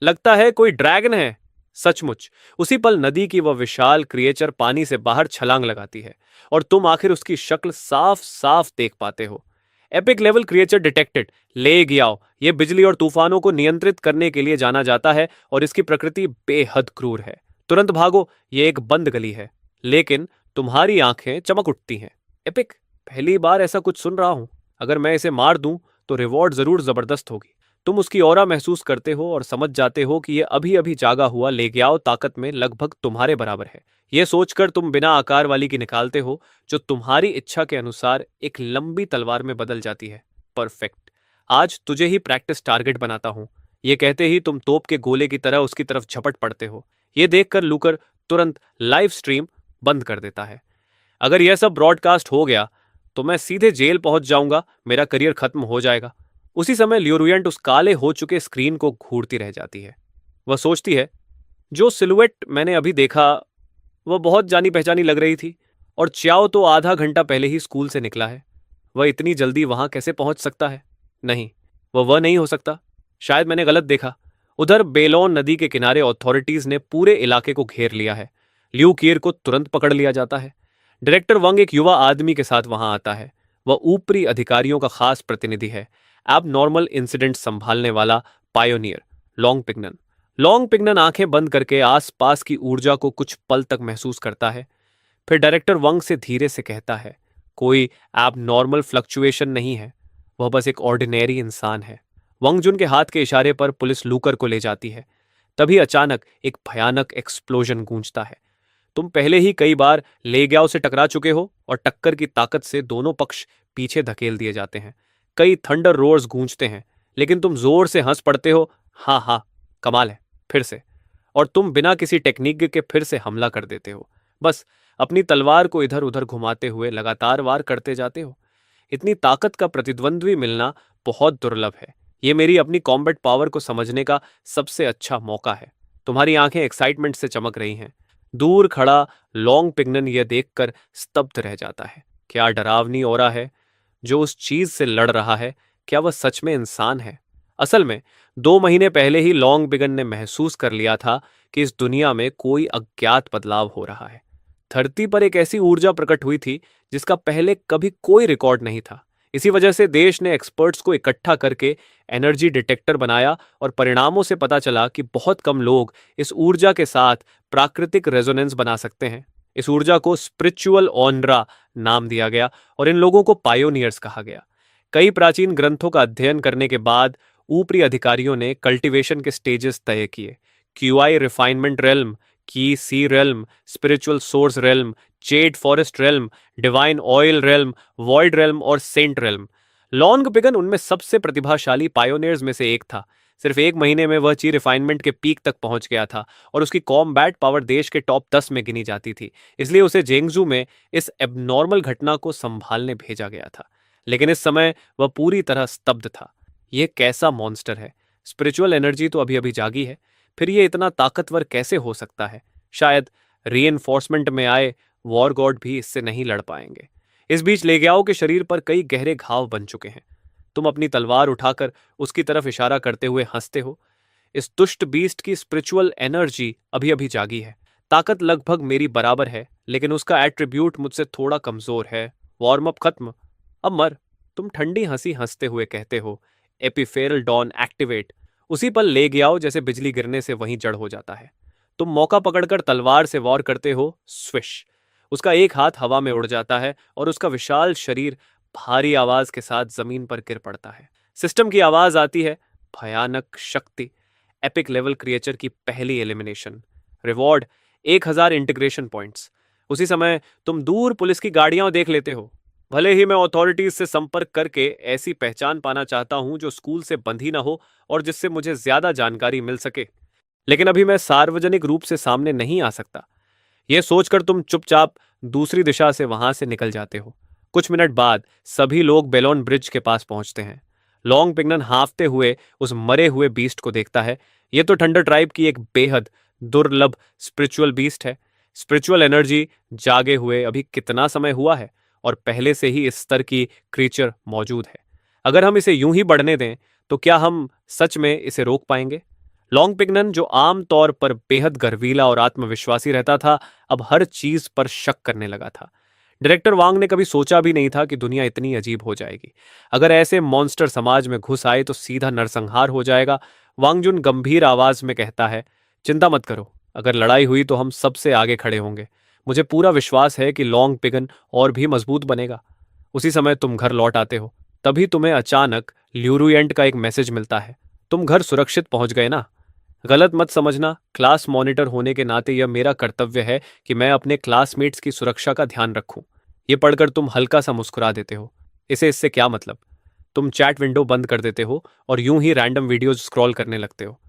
लगता है कोई ड्रैगन है। सचमुच उसी पल नदी की वह विशाल क्रिएचर पानी से बाहर छलांग लगाती है और तुम आखिर उसकी शक्ल साफ साफ देख पाते हो। Epic level creature detected. ले गियाओ, यह बिजली और तूफानों को नियंत्रित करने के लिए जाना जाता है और इसकी प्रकृति बेहद क्रूर है। तुरंत भागो, यह एक बंद गली है। लेकिन तुम्हारी आंखें चमक उठती हैं। एपिक, पहली बार ऐसा कुछ सुन रहा हूं। अगर मैं इसे मार दूं तो रिवॉर्ड जरूर जबरदस्त होगी। तुम उसकी ऑरा महसूस करते हो और समझ जाते हो कि यह अभी अभी जागा हुआ लेग्याओ ताकत में लगभग तुम्हारे बराबर है। यह सोचकर तुम बिना आकार वाली की निकालते हो, जो तुम्हारी इच्छा के अनुसार एक लंबी तलवार में बदल जाती है। परफेक्ट, आज तुझे ही प्रैक्टिस टारगेट बनाता हूं। यह कहते ही तुम तोप के गोले की तरह उसकी तरफ झपट पड़ते हो। यह देखकर लूकर तुरंत लाइव स्ट्रीम बंद कर देता है। अगर यह सब ब्रॉडकास्ट हो गया तो मैं सीधे जेल पहुंच जाऊंगा, मेरा करियर खत्म हो जाएगा। उसी समय ल्यूरुयंट उस काले हो चुके स्क्रीन को घूरती रह जाती है। वह सोचती है, जो सिलुएट मैंने अभी देखा वह बहुत जानी पहचानी लग रही थी, और च्याओ तो आधा घंटा पहले ही स्कूल से निकला है। वह इतनी जल्दी वहां कैसे पहुंच सकता है? नहीं, वह नहीं हो सकता। शायद मैंने गलत देखा। उधर बेलोन नदी के किनारे अथॉरिटीज ने पूरे इलाके को घेर लिया है। ल्यू कियर को तुरंत पकड़ लिया जाता है। डायरेक्टर वंग एक युवा आदमी के साथ वहां आता है। वह ऊपरी अधिकारियों का खास प्रतिनिधि है, एबनॉर्मल इंसिडेंट संभालने वाला पायोनियर लॉन्ग पिग्नन। लॉन्ग पिग्नन आंखें बंद करके आसपास की ऊर्जा को कुछ पल तक महसूस करता है। फिर डायरेक्टर वंग से धीरे से कहता है, कोई एब नॉर्मल फ्लक्चुएशन नहीं है, वह बस एक ऑर्डिनरी इंसान है। वंग जुन के हाथ के इशारे पर पुलिस लूकर को ले जाती है। तभी अचानक एक भयानक एक्सप्लोजन गूंजता है। तुम पहले ही कई बार ले गयाओ से टकरा चुके हो और टक्कर की ताकत से दोनों पक्ष पीछे धकेल दिए जाते हैं। कई थंडर रोर्स गूंजते हैं, लेकिन तुम जोर से हंस पड़ते हो। हाँ हाँ, कमाल है, फिर से। और तुम बिना किसी टेक्निक के फिर से हमला कर देते हो, बस अपनी तलवार को इधर उधर घुमाते हुए लगातार वार करते जाते हो। इतनी ताकत का प्रतिद्वंद्वी मिलना बहुत दुर्लभ है। ये मेरी अपनी कॉम्बैट पावर को समझने का सबसे अच्छा मौका है। तुम्हारी आंखें एक्साइटमेंट से चमक रही हैं। दूर खड़ा लॉन्ग पिग्नन यह देखकर स्तब्ध रह जाता है। क्या डरावनी ओरा है जो उस चीज से लड़ रहा है। क्या वह सच में इंसान है? असल में 2 महीने पहले ही लॉन्ग बिगन ने महसूस कर लिया था कि इस दुनिया में कोई अज्ञात बदलाव हो रहा है। धरती पर एक ऐसी ऊर्जा प्रकट हुई थी जिसका पहले कभी कोई रिकॉर्ड नहीं था। इसी वजह से देश ने एक्सपर्ट्स को इकट्ठा करके एनर्जी डिटेक्टर बनाया और परिणामों से पता चला कि बहुत कम लोग इस ऊर्जा के साथ प्राकृतिक रेजोनेंस बना सकते हैं। इस ऊर्जा को स्पिरिचुअल ऑनरा नाम दिया गया और इन लोगों को पायोनियर्स कहा गया। कई प्राचीन ग्रंथों का अध्ययन करने के बाद ऊपरी अधिकारियों ने कल्टीवेशन के स्टेजेस तय किए। क्यूआई रिफाइनमेंट रेल्म, की sea realm, spiritual source realm, jade forest realm, divine oil realm, void realm और सेंट रेल्म। लॉन्ग पिगन उनमें सबसे प्रतिभाशाली पायोनियर्स में से एक था। सिर्फ 1 महीने में वह ची रिफाइनमेंट के पीक तक पहुंच गया था और उसकी कॉम्बैट पावर देश के टॉप 10 में गिनी जाती थी। इसलिए उसे जेंगजू में इस एबनॉर्मल घटना को संभालने भेजा गया था। लेकिन इस समय वह पूरी तरह स्तब्ध था। यह कैसा मॉन्स्टर है? स्पिरिचुअल एनर्जी तो अभी अभी जागी है, फिर ये इतना ताकतवर कैसे हो सकता है? शायद रीइंफोर्समेंट में आए वॉर गॉड भी इससे नहीं लड़ पाएंगे। इस बीच लेग्याओ के शरीर पर कई गहरे घाव बन चुके हैं। तुम अपनी तलवार उठाकर उसकी तरफ इशारा करते हुए हंसते हो। इस दुष्ट बीस्ट की स्पिरिचुअल एनर्जी अभी अभी जागी है। ताकत लगभग मेरी बराबर है, लेकिन उसका एट्रीब्यूट मुझसे थोड़ा कमजोर है। वार्म अप खत्म, अब मर। तुम ठंडी हंसी हंसते हुए कहते हो, एपिफेरल डॉन एक्टिवेट। उसी पल ले गयाओ जैसे बिजली गिरने से वहीं जड़ हो जाता है। तुम मौका पकड़कर तलवार से वार करते हो। स्विश! उसका एक हाथ हवा में उड़ जाता है और उसका विशाल शरीर भारी आवाज के साथ जमीन पर गिर पड़ता है। सिस्टम की आवाज आती है, भयानक शक्ति, एपिक लेवल क्रिएचर की पहली एलिमिनेशन। Reward 1000 integration points. उसी समय तुम दूर पुलिस की गाड़ियां देख लेते हो। भले ही मैं अथॉरिटीज से संपर्क करके ऐसी पहचान पाना चाहता हूं जो स्कूल से बंधी ना हो और जिससे मुझे ज्यादा जानकारी मिल सके, लेकिन अभी मैं सार्वजनिक रूप से सामने नहीं आ सकता। यह सोचकर तुम चुपचाप दूसरी दिशा से वहां से निकल जाते हो। कुछ मिनट बाद सभी लोग बेलोन ब्रिज के पास पहुंचते हैं। लॉन्ग पिग्नन हांफते हुए उस मरे हुए बीस्ट को देखता है। यह तो थंडर ट्राइब की एक बेहद दुर्लभ स्पिरिचुअल बीस्ट है। स्पिरिचुअल एनर्जी जागे हुए अभी कितना समय हुआ है और पहले से ही इस स्तर की क्रीचर मौजूद है। अगर हम इसे यूं ही बढ़ने दें तो क्या हम सच में इसे रोक पाएंगे? लॉन्ग पिग्नन, जो आम तौर पर बेहद गर्वीला और आत्मविश्वासी रहता था, अब हर चीज पर शक करने लगा था। डायरेक्टर वांग ने कभी सोचा भी नहीं था कि दुनिया इतनी अजीब हो जाएगी। अगर ऐसे मॉन्स्टर समाज में घुस आए तो सीधा नरसंहार हो जाएगा। वांग जुन गंभीर आवाज में कहता है, चिंता मत करो, अगर लड़ाई हुई तो हम सबसे आगे खड़े होंगे। मुझे पूरा विश्वास है कि लॉन्ग पिगन और भी मजबूत बनेगा। उसी समय तुम घर लौट आते हो। तभी तुम्हें अचानक ल्यूरुएंट का एक मैसेज मिलता है, तुम घर सुरक्षित पहुंच गए ना? गलत मत समझना, क्लास मॉनिटर होने के नाते यह मेरा कर्तव्य है कि मैं अपने क्लासमेट्स की सुरक्षा का ध्यान रखूं। यह पढ़कर तुम हल्का सा मुस्कुरा देते हो। इससे क्या मतलब? तुम चैट विंडो बंद कर देते हो और यूं ही रैंडम वीडियोज स्क्रॉल करने लगते हो।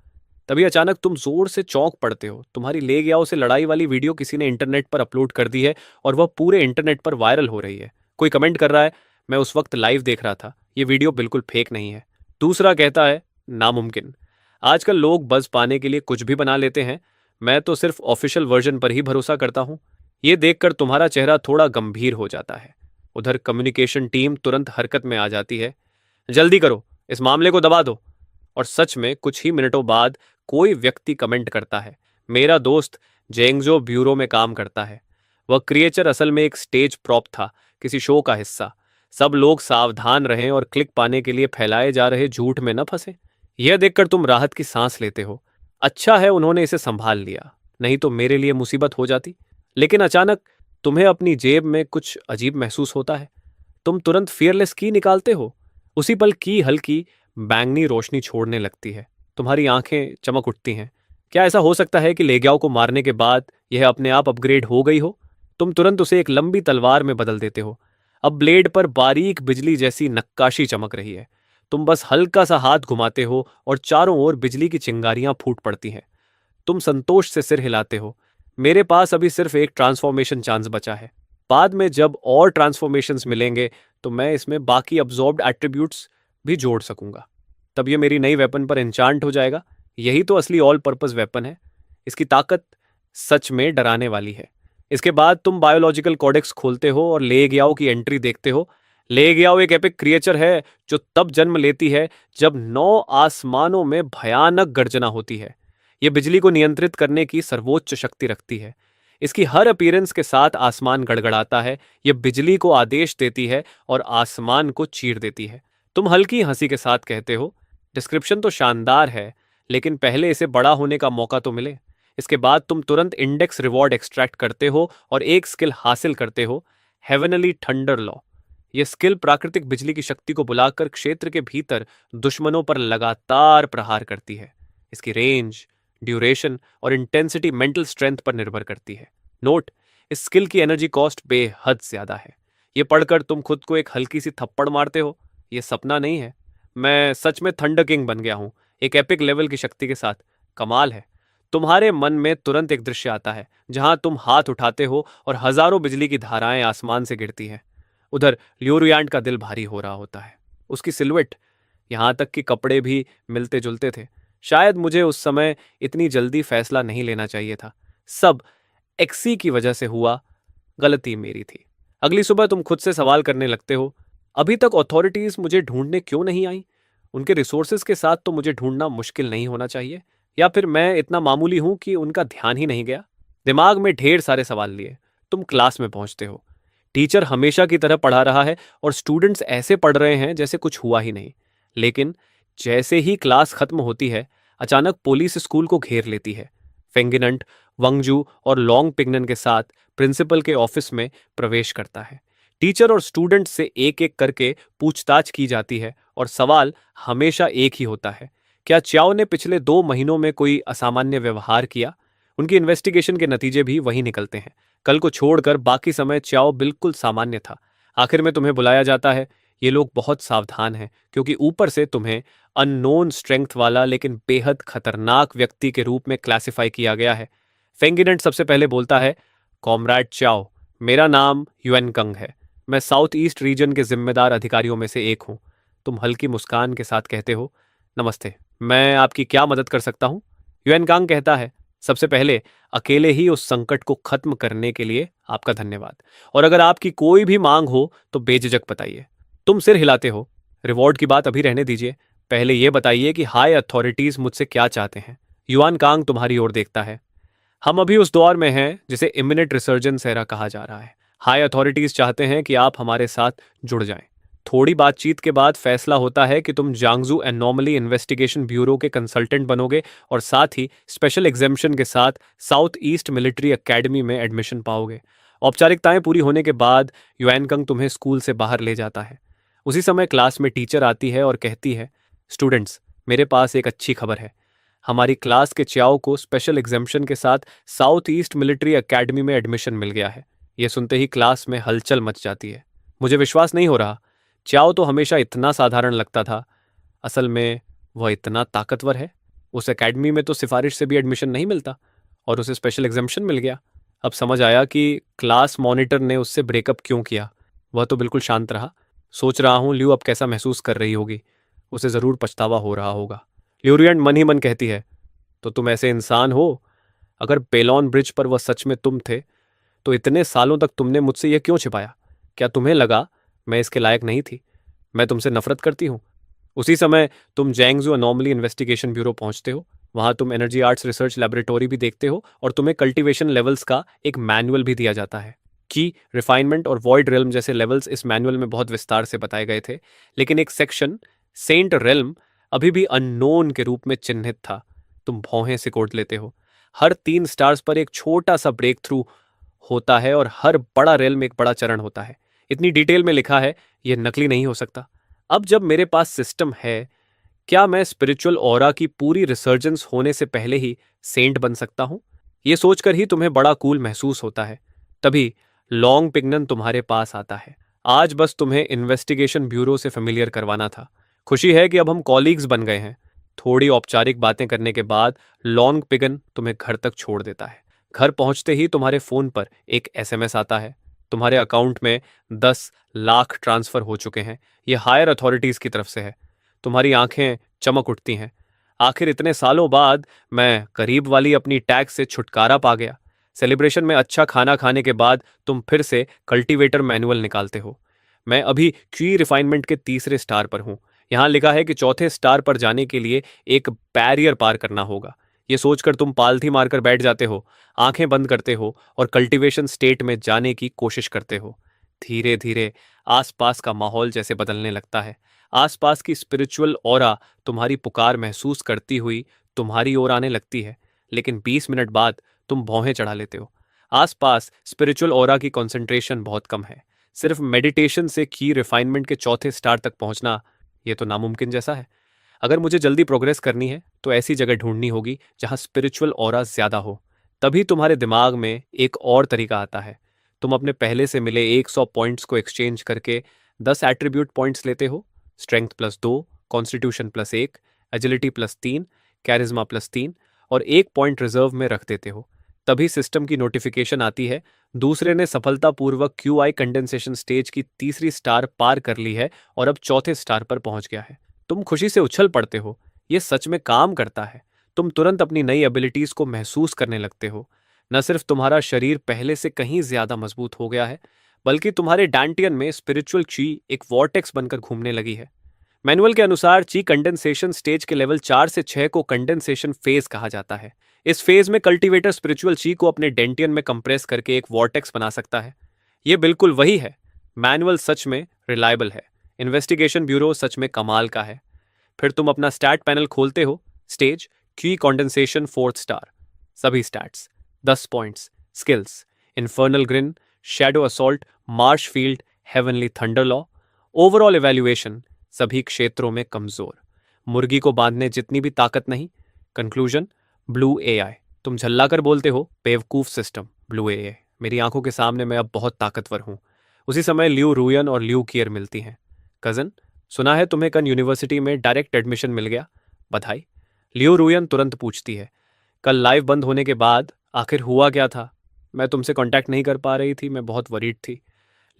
तभी अचानक तुम जोर से चौंक पड़ते हो। तुम्हारी ले गयाओ से लड़ाई वाली वीडियो किसी ने इंटरनेट पर अपलोड कर दी है और वह पूरे इंटरनेट पर वायरल हो रही है। कोई कमेंट कर रहा है, मैं उस वक्त लाइव देख रहा था, ये वीडियो बिल्कुल फेक नहीं है। दूसरा कहता है, नामुमकिन, आजकल लोग बज़ पाने के लिए कुछ भी बना लेते हैं। मैं तो सिर्फ ऑफिशियल वर्जन पर ही भरोसा करता हूं। यह देखकर तुम्हारा चेहरा थोड़ा गंभीर हो जाता है। उधर कम्युनिकेशन टीम तुरंत हरकत में आ जाती है। जल्दी करो, इस मामले को दबा दो। और सच में कुछ ही मिनटों बाद कोई व्यक्ति कमेंट करता है, मेरा दोस्त जेंगजो ब्यूरो में काम करता है। वह क्रिएचर असल में एक स्टेज प्रॉप था, किसी शो का हिस्सा। सब लोग सावधान रहें और क्लिक पाने के लिए फैलाए जा रहे झूठ में न फंसे। यह देखकर तुम राहत की सांस लेते हो। अच्छा है उन्होंने इसे संभाल लिया, नहीं तो मेरे लिए मुसीबत हो जाती। लेकिन अचानक तुम्हें अपनी जेब में कुछ अजीब महसूस होता है। तुम तुरंत फियरलेस की निकालते हो। उसी पल की हल्की बैंगनी रोशनी छोड़ने लगती है। तुम्हारी आंखें चमक उठती हैं। क्या ऐसा हो सकता है कि लेग्याओ को मारने के बाद यह अपने आप अपग्रेड हो गई हो? तुम तुरंत उसे एक लंबी तलवार में बदल देते हो। अब ब्लेड पर बारीक बिजली जैसी नक्काशी चमक रही है। तुम बस हल्का सा हाथ घुमाते हो और चारों ओर बिजली की चिंगारियां फूट पड़ती हैं। तुम संतोष से सिर हिलाते हो। मेरे पास अभी सिर्फ एक ट्रांसफॉर्मेशन चांस बचा है। बाद में जब और ट्रांसफॉर्मेशंस मिलेंगे तो मैं इसमें बाकी अब्जॉर्ब्ड एट्रीब्यूट्स भी जोड़ सकूंगा। तब ये मेरी नई वेपन पर इंचांट हो जाएगा। यही तो असली ऑल पर्पस वेपन है। इसकी ताकत सच में डराने वाली है। इसके बाद तुम बायोलॉजिकल कोडेक्स खोलते हो और ले गयाओ की एंट्री देखते हो। ले गयाओ एक एपिक क्रिएचर है जो तब जन्म लेती है जब 9 आसमानों में भयानक गर्जना होती है। यह बिजली को नियंत्रित करने की सर्वोच्च शक्ति रखती है। इसकी हर अपीयरेंस के साथ आसमान गड़गड़ाता है। यह बिजली को आदेश देती है और आसमान को चीर देती है। तुम हल्की हंसी के साथ कहते हो, डिस्क्रिप्शन तो शानदार है, लेकिन पहले इसे बड़ा होने का मौका तो मिले। इसके बाद तुम तुरंत इंडेक्स रिवॉर्ड एक्सट्रैक्ट करते हो और एक स्किल हासिल करते हो, हेवनली थंडर लॉ। यह स्किल प्राकृतिक बिजली की शक्ति को बुलाकर क्षेत्र के भीतर दुश्मनों पर लगातार प्रहार करती है। इसकी रेंज, ड्यूरेशन और इंटेंसिटी मेंटल स्ट्रेंथ पर निर्भर करती है। नोट, इस स्किल की एनर्जी कॉस्ट बेहद ज्यादा है। यह पढ़कर तुम खुद को एक हल्की सी थप्पड़ मारते हो। यह सपना नहीं है, मैं सच में थंडर किंग बन गया हूं, एक एपिक लेवल की शक्ति के साथ। कमाल है। तुम्हारे मन में तुरंत एक दृश्य आता है जहां तुम हाथ उठाते हो और हजारों बिजली की धाराएं आसमान से गिरती हैं। उधर ल्यूरियांट का दिल भारी हो रहा होता है। उसकी सिलुएट, यहां तक कि कपड़े भी मिलते जुलते थे। शायद मुझे उस समय इतनी जल्दी फैसला नहीं लेना चाहिए था। सब एक्सी की वजह से हुआ, गलती मेरी थी। अगली सुबह तुम खुद से सवाल करने लगते हो, अभी तक अथॉरिटीज मुझे ढूंढने क्यों नहीं आई? उनके रिसोर्सेज के साथ तो मुझे ढूंढना मुश्किल नहीं होना चाहिए, या फिर मैं इतना मामूली हूं कि उनका ध्यान ही नहीं गया? दिमाग में ढेर सारे सवाल लिए तुम क्लास में पहुंचते हो। टीचर हमेशा की तरह पढ़ा रहा है और स्टूडेंट्स ऐसे पढ़ रहे हैं जैसे कुछ हुआ ही नहीं। लेकिन जैसे ही क्लास खत्म होती है, अचानक पुलिस स्कूल को घेर लेती है। फेंगिनंट, वंगजू और लॉन्ग पिग्नन के साथ प्रिंसिपल के ऑफिस में प्रवेश करता है। टीचर और स्टूडेंट से एक एक करके पूछताछ की जाती है और सवाल हमेशा एक ही होता है, क्या च्याओ ने पिछले 2 महीनों में कोई असामान्य व्यवहार किया? उनकी इन्वेस्टिगेशन के नतीजे भी वही निकलते हैं। कल को छोड़कर बाकी समय च्याओ बिल्कुल सामान्य था। आखिर में तुम्हें बुलाया जाता है। ये लोग बहुत सावधान हैं क्योंकि ऊपर से तुम्हें अननोन स्ट्रेंथ वाला लेकिन बेहद खतरनाक व्यक्ति के रूप में क्लासिफाई किया गया है। फेंगिनेंट सबसे पहले बोलता है, कॉमरेड च्याओ, मेरा नाम युएन कंग है। मैं साउथ ईस्ट रीजन के जिम्मेदार अधिकारियों में से एक हूँ। तुम हल्की मुस्कान के साथ कहते हो, नमस्ते, मैं आपकी क्या मदद कर सकता हूँ? युएन कांग कहता है, सबसे पहले अकेले ही उस संकट को खत्म करने के लिए आपका धन्यवाद, और अगर आपकी कोई भी मांग हो तो बेझिझक बताइए। तुम सिर हिलाते हो, रिवॉर्ड की बात अभी रहने दीजिए, पहले यह बताइए कि हाई अथॉरिटीज मुझसे क्या चाहते हैं। युआन कांग तुम्हारी ओर देखता है। हम अभी उस दौर में हैं जिसे इमिनेंट रिसर्जेंस एरा कहा जा रहा है। हाई अथॉरिटीज चाहते हैं कि आप हमारे साथ जुड़ जाएं। थोड़ी बातचीत के बाद फैसला होता है कि तुम जांगजू एनॉमली इन्वेस्टिगेशन ब्यूरो के कंसल्टेंट बनोगे और साथ ही स्पेशल एग्जेम्पशन के साथ साउथ ईस्ट मिलिट्री एकेडमी में एडमिशन पाओगे। औपचारिकताएं पूरी होने के बाद युएन कंग तुम्हें स्कूल से बाहर ले जाता है। उसी समय क्लास में टीचर आती है और कहती है, स्टूडेंट्स, मेरे पास एक अच्छी खबर है। हमारी क्लास के च्याओ को स्पेशल एग्जेम्पशन के साथ साउथ ईस्ट मिलिट्री एकेडमी में एडमिशन मिल गया है। यह सुनते ही क्लास में हलचल मच जाती है। मुझे विश्वास नहीं हो रहा। च्याओ तो हमेशा इतना साधारण लगता था, असल में वह इतना ताकतवर है। उस एकेडमी में तो सिफारिश से भी एडमिशन नहीं मिलता और उसे स्पेशल एग्जामिशन मिल गया। अब समझ आया कि क्लास मॉनिटर ने उससे ब्रेकअप क्यों किया। वह तो बिल्कुल शांत रहा। सोच रहा हूँ ल्यू अब कैसा महसूस कर रही होगी। उसे ज़रूर पछतावा हो रहा होगा। ल्यूरियन मन ही मन कहती है, तो तुम ऐसे इंसान हो? अगर पेलॉन ब्रिज पर वह सच में तुम थे तो इतने सालों तक तुमने मुझसे यह क्यों छिपाया? क्या तुम्हें लगा मैं इसके लायक नहीं थी? मैं तुमसे नफरत करती हूँ। उसी समय तुम जैंगजू अनॉमली इन्वेस्टिगेशन ब्यूरो पहुंचते हो। वहां तुम एनर्जी आर्ट्स रिसर्च लेबोरेटरी भी देखते हो और तुम्हें कल्टीवेशन लेवल्स का एक मैनुअल भी दिया जाता है। की, रिफाइनमेंट और वॉइड रेल्म जैसे लेवल्स इस मैनुअल में बहुत विस्तार से बताए गए थे, लेकिन एक सेक्शन सेंट रेल्म अभी भी अननोन के रूप में चिन्हित था। तुम भौहें सिकोड़ लेते हो। हर 3 स्टार्स पर एक छोटा सा ब्रेक थ्रू होता है और हर बड़ा रेल में एक बड़ा चरण होता है। इतनी डिटेल में लिखा है, ये नकली नहीं हो सकता। अब जब मेरे पास सिस्टम है, क्या मैं स्पिरिचुअल ऑरा की पूरी रिसर्जेंस होने से पहले ही सेंट बन सकता हूं? ये सोचकर ही तुम्हें बड़ा कूल महसूस होता है। तभी लॉन्ग पिगनन तुम्हारे पास आता है। आज बस तुम्हें इन्वेस्टिगेशन ब्यूरो से फेमिलियर करवाना था। खुशी है कि अब हम कॉलीग्स बन गए हैं। थोड़ी औपचारिक बातें करने के बाद लॉन्ग पिगन तुम्हें घर तक छोड़ देता है। घर पहुंचते ही तुम्हारे फोन पर एक एसएमएस आता है। तुम्हारे अकाउंट में 10 लाख ट्रांसफर हो चुके हैं। ये हायर अथॉरिटीज की तरफ से है। तुम्हारी आंखें चमक उठती हैं। आखिर इतने सालों बाद मैं करीब वाली अपनी टैक्स से छुटकारा पा गया। सेलिब्रेशन में अच्छा खाना खाने के बाद तुम फिर से कल्टीवेटर मैनुअल निकालते हो। मैं अभी क्यू रिफाइनमेंट के तीसरे स्टार पर हूं। यहां लिखा है कि चौथे स्टार पर जाने के लिए एक बैरियर पार करना होगा। ये सोचकर तुम पालथी मारकर बैठ जाते हो, आंखें बंद करते हो और कल्टीवेशन स्टेट में जाने की कोशिश करते हो। धीरे धीरे आसपास का माहौल जैसे बदलने लगता है। आसपास की स्पिरिचुअल ऑरा तुम्हारी पुकार महसूस करती हुई तुम्हारी ओर आने लगती है। लेकिन 20 मिनट बाद तुम भौहें चढ़ा लेते हो। आसपास स्पिरिचुअल ऑरा की कंसंट्रेशन बहुत कम है। सिर्फ मेडिटेशन से की रिफाइनमेंट के चौथे स्टार तक पहुंचना, ये तो नामुमकिन जैसा है। अगर मुझे जल्दी प्रोग्रेस करनी है तो ऐसी जगह ढूंढनी होगी जहां स्पिरिचुअल ऑरा ज्यादा हो। तभी तुम्हारे दिमाग में एक और तरीका आता है। तुम अपने पहले से मिले 100 पॉइंट्स को एक्सचेंज करके 10 एट्रीब्यूट पॉइंट्स लेते हो। स्ट्रेंथ +2, कॉन्स्टिट्यूशन +1, एजिलिटी +3, कैरिज्मा +3 और 1 पॉइंट रिजर्व में रख देते हो। तभी सिस्टम की नोटिफिकेशन आती है, दूसरे ने सफलतापूर्वक क्यूआई कंडेंसेशन स्टेज की तीसरी स्टार पार कर ली है और अब चौथे स्टार पर पहुंच गया है। तुम खुशी से उछल पड़ते हो। ये सच में काम करता है। तुम तुरंत अपनी नई एबिलिटीज को महसूस करने लगते हो। न सिर्फ तुम्हारा शरीर पहले से कहीं ज्यादा मजबूत हो गया है, बल्कि तुम्हारे डांटियन में स्पिरिचुअल ची एक वॉर्टेक्स बनकर घूमने लगी है। मैनुअल के अनुसार ची कंडेंसेशन स्टेज के लेवल 4 से 6 को कंडेंसेशन फेज कहा जाता है। इस फेज में कल्टीवेटर स्पिरिचुअल ची को अपने डेंटियन में कंप्रेस करके एक वॉर्टेक्स बना सकता है। यह बिल्कुल वही है। मैनुअल सच में रिलायबल है। इन्वेस्टिगेशन ब्यूरो सच में कमाल का है। फिर तुम अपना स्टैट पैनल खोलते हो। स्टेज की कंडेंसेशन 4th स्टार। सभी stats 10 points. Skills infernal green, shadow assault, Marsh field, heavenly thunder law. Overall evaluation सभी क्षेत्रों में कमजोर। मुर्गी को बांधने जितनी भी ताकत नहीं। Conclusion blue AI. तुम झल्लाकर बोलते हो, बेवकूफ सिस्टम। ब्लू एआई, मेरी आंखों के सामने मैं अब बहुत ताकतवर हूं। उसी समय ल्यू रूयन और ल्यू कियर मिलती हैं। कजन, सुना है तुम्हें कल यूनिवर्सिटी में डायरेक्ट एडमिशन मिल गया। बधाई। ल्यू रूयन तुरंत पूछती है, कल लाइव बंद होने के बाद आखिर हुआ क्या था? मैं तुमसे कांटेक्ट नहीं कर पा रही थी, मैं बहुत वरीड थी।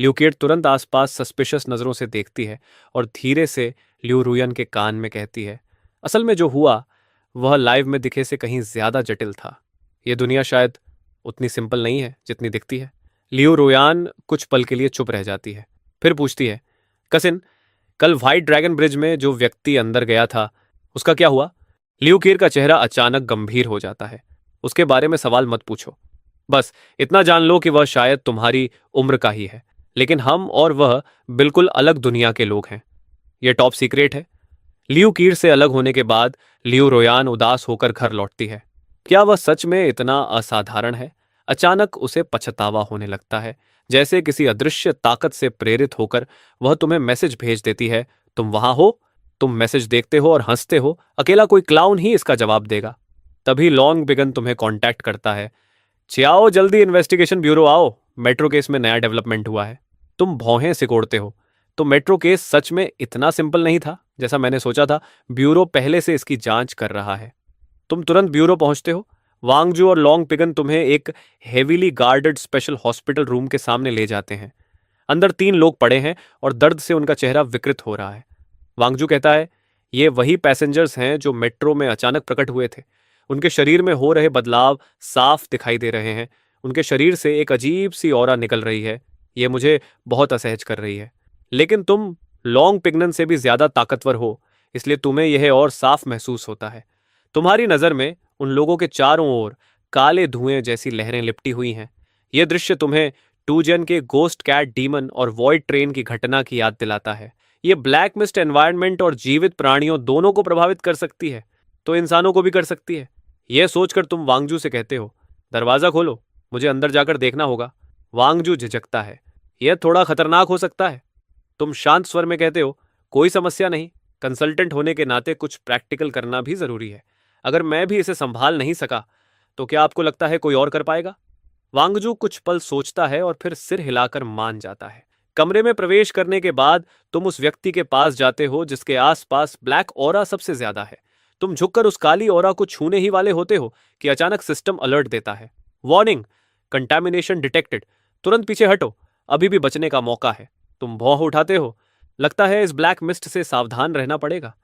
ल्यूकेट तुरंत आसपास सस्पिशियस नजरों से देखती है और धीरे से ल्यू रूयन के कान में कहती है, असल में जो हुआ वह लाइव में दिखे से कहीं ज्यादा जटिल था। यह दुनिया शायद उतनी सिंपल नहीं है जितनी दिखती है। लियो रोयान कुछ पल के लिए चुप रह जाती है, फिर पूछती है, कसिन, कल व्हाइट ड्रैगन ब्रिज में जो व्यक्ति अंदर गया था उसका क्या हुआ? लियो कीर का चेहरा अचानक गंभीर हो जाता है। उसके बारे में सवाल मत पूछो। बस इतना जान लो कि वह शायद तुम्हारी उम्र का ही है, लेकिन हम और वह बिल्कुल अलग दुनिया के लोग हैं। यह टॉप सीक्रेट है। लियो कीर से अलग होने के बाद लियो रोयान उदास होकर घर लौटती है। क्या वह सच में इतना असाधारण है? अचानक उसे पछतावा होने लगता है, जैसे किसी अदृश्य ताकत से प्रेरित होकर वह तुम्हें मैसेज भेज देती है, तुम वहां हो। तुम मैसेज देखते हो और हंसते हो, अकेला कोई क्लाउन ही इसका जवाब देगा। तभी लॉन्ग बिगन तुम्हें कांटेक्ट करता है, चियाओ जल्दी इन्वेस्टिगेशन ब्यूरो आओ, मेट्रो केस में नया डेवलपमेंट हुआ है। तुम भौहें सिकोड़ते हो। तो मेट्रो केस सच में इतना सिंपल नहीं था जैसा मैंने सोचा था। ब्यूरो पहले से इसकी जांच कर रहा है। तुम तुरंत ब्यूरो पहुंचते हो। वांगजू और लॉन्ग पिगन तुम्हें एक heavily guarded special hospital room के सामने ले जाते हैं। अंदर 3 लोग पड़े हैं और दर्द से उनका चेहरा विकृत हो रहा है। वांगजू कहता है, ये वही पैसेंजर्स हैं जो मेट्रो में अचानक प्रकट हुए थे। उनके शरीर में हो रहे बदलाव साफ दिखाई दे रहे हैं। उनके शरीर से एक अजीब सी ऑरा निकल रही है। ये मुझे बहुत असहज कर रही है। लेकिन तुम लॉन्ग पिगनन से भी ज्यादा ताकतवर हो, इसलिए तुम्हें यह और साफ महसूस होता है। तुम्हारी नजर में उन लोगों के चारों ओर काले धुएं जैसी लहरें लिपटी हुई हैं। यह दृश्य तुम्हें टूजन के गोस्ट कैट डीमन और वॉइड ट्रेन की घटना की याद दिलाता है। यह ब्लैक मिस्ट एनवायरनमेंट और जीवित प्राणियों दोनों को प्रभावित कर सकती है, तो इंसानों को भी कर सकती है। यह सोचकर तुम वांगजू से कहते हो, दरवाजा खोलो, मुझे अंदर जाकर देखना होगा। वांगजू झिझकता है। यह थोड़ा खतरनाक हो सकता है। तुम शांत स्वर में कहते हो, कोई समस्या नहीं। कंसल्टेंट होने के नाते कुछ प्रैक्टिकल करना भी जरूरी है। अगर मैं भी इसे संभाल नहीं सका तो क्या आपको लगता है कोई और कर पाएगा? वांगजू कुछ पल सोचता है और फिर सिर हिलाकर मान जाता है। कमरे में प्रवेश करने के बाद तुम उस व्यक्ति के पास जाते हो जिसके आसपास ब्लैक ऑरा सबसे ज्यादा है। तुम झुककर उस काली ऑरा को छूने ही वाले होते हो कि अचानक सिस्टम अलर्ट देता है। Warning, contamination detected. तुरंत पीछे हटो, अभी भी बचने का मौका है। तुम भौं उठाते हो। लगता है इस ब्लैक मिस्ट से सावधान रहना पड़ेगा।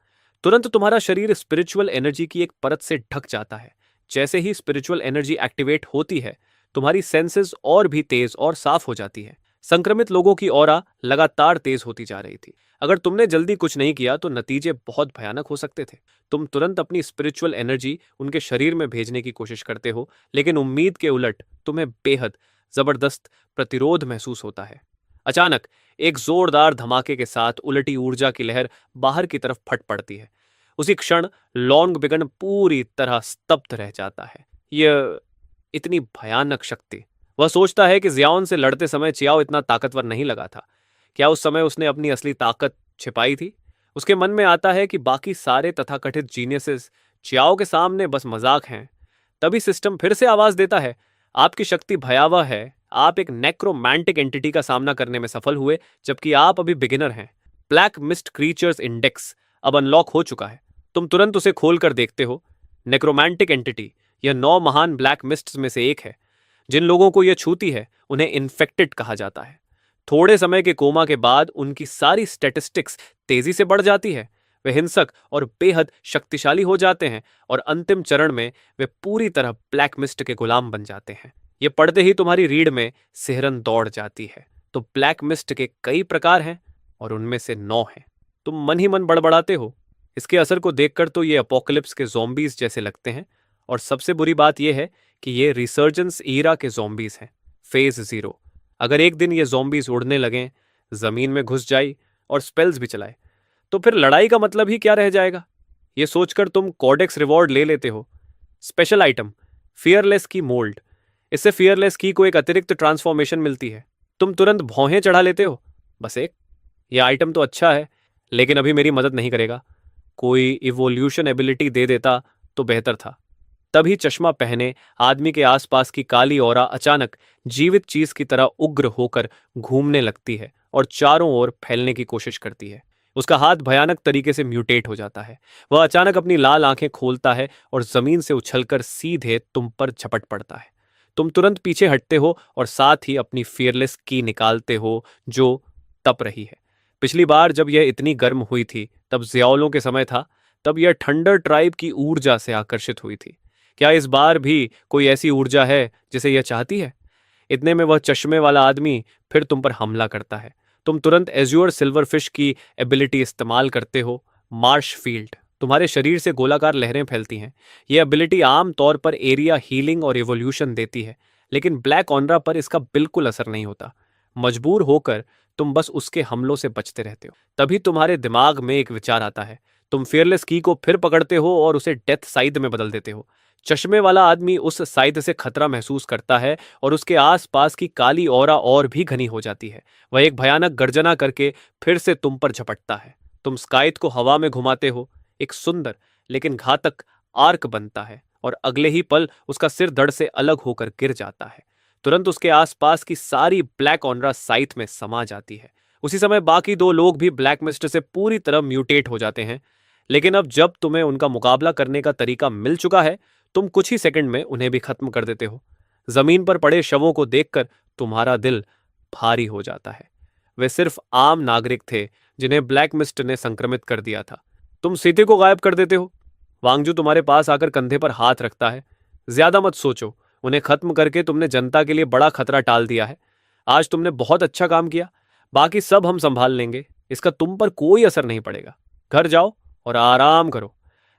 तुरंत तुम्हारा शरीर स्पिरिचुअल एनर्जी की एक परत से ढक जाता है। जैसे ही स्पिरिचुअल एनर्जी एक्टिवेट होती है, तुम्हारी सेंसेस और भी तेज और साफ हो जाती है। संक्रमित लोगों की ऑरा लगातार तेज होती जा रही थी। अगर तुमने जल्दी कुछ नहीं किया तो नतीजे बहुत भयानक हो सकते थे। तुम तुरंत अपनी स्पिरिचुअल एनर्जी उनके शरीर में भेजने की कोशिश करते हो, लेकिन उम्मीद के उलट तुम्हें बेहद जबरदस्त प्रतिरोध महसूस होता है। अचानक एक जोरदार धमाके के साथ उलटी ऊर्जा की लहर बाहर की तरफ फट पड़ती है। उसी क्षण लॉन्ग बिगन पूरी तरह स्तब्ध रह जाता है। यह इतनी भयानक शक्ति। वह सोचता है कि जियाओन से लड़ते समय चियाओ इतना ताकतवर नहीं लगा था। क्या उस समय उसने अपनी असली ताकत छिपाई थी? उसके मन में आता है कि बाकी सारे तथाकथित जीनियसेस चियाओ के सामने बस मजाक हैं। तभी सिस्टम फिर से आवाज देता है, आपकी शक्ति भयावह है। आप एक नेक्रोमैंटिक एंटिटी का सामना करने में सफल हुए, जबकि आप अभी बिगिनर हैं। ब्लैक मिस्ट क्रीचर्स इंडेक्स अब अनलॉक हो चुका है। तुम तुरंत उसे खोलकर देखते हो। नेक्रोमैंटिक एंटिटी, यह 9 महान ब्लैक मिस्ट्स में से एक है। जिन लोगों को यह छूती है उन्हें इन्फेक्टेड कहा जाता है। थोड़े समय के कोमा के बाद उनकी सारी स्टैटिस्टिक्स तेजी से बढ़ जाती है। वे हिंसक और बेहद शक्तिशाली हो जाते हैं और अंतिम चरण में वे पूरी तरह ब्लैक मिस्ट के गुलाम बन जाते हैं। ये पढ़ते ही तुम्हारी रीढ़ में सिहरन दौड़ जाती है। तो ब्लैक मिस्ट के कई प्रकार हैं और उनमें से 9 हैं। तुम मन ही मन बड़बड़ाते हो। इसके असर को देखकर तो ये अपोकलिप्स के ज़ॉम्बीज जैसे लगते हैं, और सबसे बुरी बात यह है कि ये रिसर्जेंस ईरा के ज़ॉम्बीज हैं, फेज 0। अगर एक दिन ये ज़ॉम्बीज उड़ने लगें, जमीन में घुस जाए और स्पेल्स भी चलाए, तो फिर लड़ाई का मतलब ही क्या रह जाएगा? ये सोचकर तुम कॉडेक्स रिवॉर्ड ले लेते हो। स्पेशल आइटम, फियरलेस की मोल्ड। इससे फियरलेस की को एक अतिरिक्त ट्रांसफॉर्मेशन मिलती है। तुम तुरंत भौहें चढ़ा लेते हो। बस एक, यह आइटम तो अच्छा है, लेकिन अभी मेरी मदद नहीं करेगा। कोई इवोल्यूशन एबिलिटी दे देता तो बेहतर था। तभी चश्मा पहने आदमी के आसपास की काली ऑरा अचानक जीवित चीज की तरह उग्र होकर घूमने लगती है और चारों ओर फैलने की कोशिश करती है। उसका हाथ भयानक तरीके से म्यूटेट हो जाता है। वह अचानक अपनी लाल आंखें खोलता है और जमीन से उछलकर सीधे तुम पर झपट पड़ता है। तुम तुरंत पीछे हटते हो और साथ ही अपनी फियरलेस की निकालते हो, जो तप रही है। पिछली बार जब यह इतनी गर्म हुई थी तब जियाओलों के समय था। तब यह ठंडर ट्राइब की ऊर्जा से आकर्षित हुई थी। क्या इस बार भी कोई ऐसी ऊर्जा है जिसे यह चाहती है? इतने में वह चश्मे वाला आदमी फिर तुम पर हमला करता है। तुम तुरंत एज्योर सिल्वरफिश की एबिलिटी इस्तेमाल करते हो, मार्श फील्ड। तुम्हारे शरीर से गोलाकार लहरें फैलती हैं। यह एबिलिटी आम तौर पर एरिया हीलिंग और इवोल्यूशन देती है, लेकिन ब्लैक ऑनरा पर इसका बिल्कुल असर नहीं होता। मजबूर होकर तुम बस उसके हमलों से बचते रहते हो। तभी तुम्हारे दिमाग में एक विचार आता है। तुम फियरलेस की को फिर पकड़ते हो और उसे डेथ साइड में बदल देते हो। चश्मे वाला आदमी उस साइड से खतरा महसूस करता है और उसके आसपास की काली ऑरा और भी घनी हो जाती है। वह एक भयानक गर्जना करके फिर से तुम पर झपटता है। तुम स्काइथ को हवा में घुमाते हो। एक सुंदर लेकिन घातक आर्क बनता है और अगले ही पल उसका सिर धड़ से अलग होकर गिर जाता है। तुरंत उसके आसपास की सारी ब्लैक ऑनरा साइट में समा जाती है। उसी समय बाकी 2 लोग भी ब्लैक मिस्ट से पूरी तरह म्यूटेट हो जाते हैं। लेकिन अब जब तुम्हें उनका मुकाबला करने का तरीका मिल चुका है, तुम कुछ ही सेकंड में उन्हें भी खत्म कर देते हो। जमीन पर पड़े शवों को देखकर तुम्हारा दिल भारी हो जाता है। वे सिर्फ आम नागरिक थे जिन्हें ब्लैक मिस्ट ने संक्रमित कर दिया था। तुम सीते को गायब कर देते हो। वांगजू तुम्हारे पास आकर कंधे पर हाथ रखता है। ज्यादा मत सोचो, उन्हें खत्म करके तुमने जनता के लिए बड़ा खतरा टाल दिया है। आज तुमने बहुत अच्छा काम किया। बाकी सब हम संभाल लेंगे। इसका तुम पर कोई असर नहीं पड़ेगा। घर जाओ और आराम करो।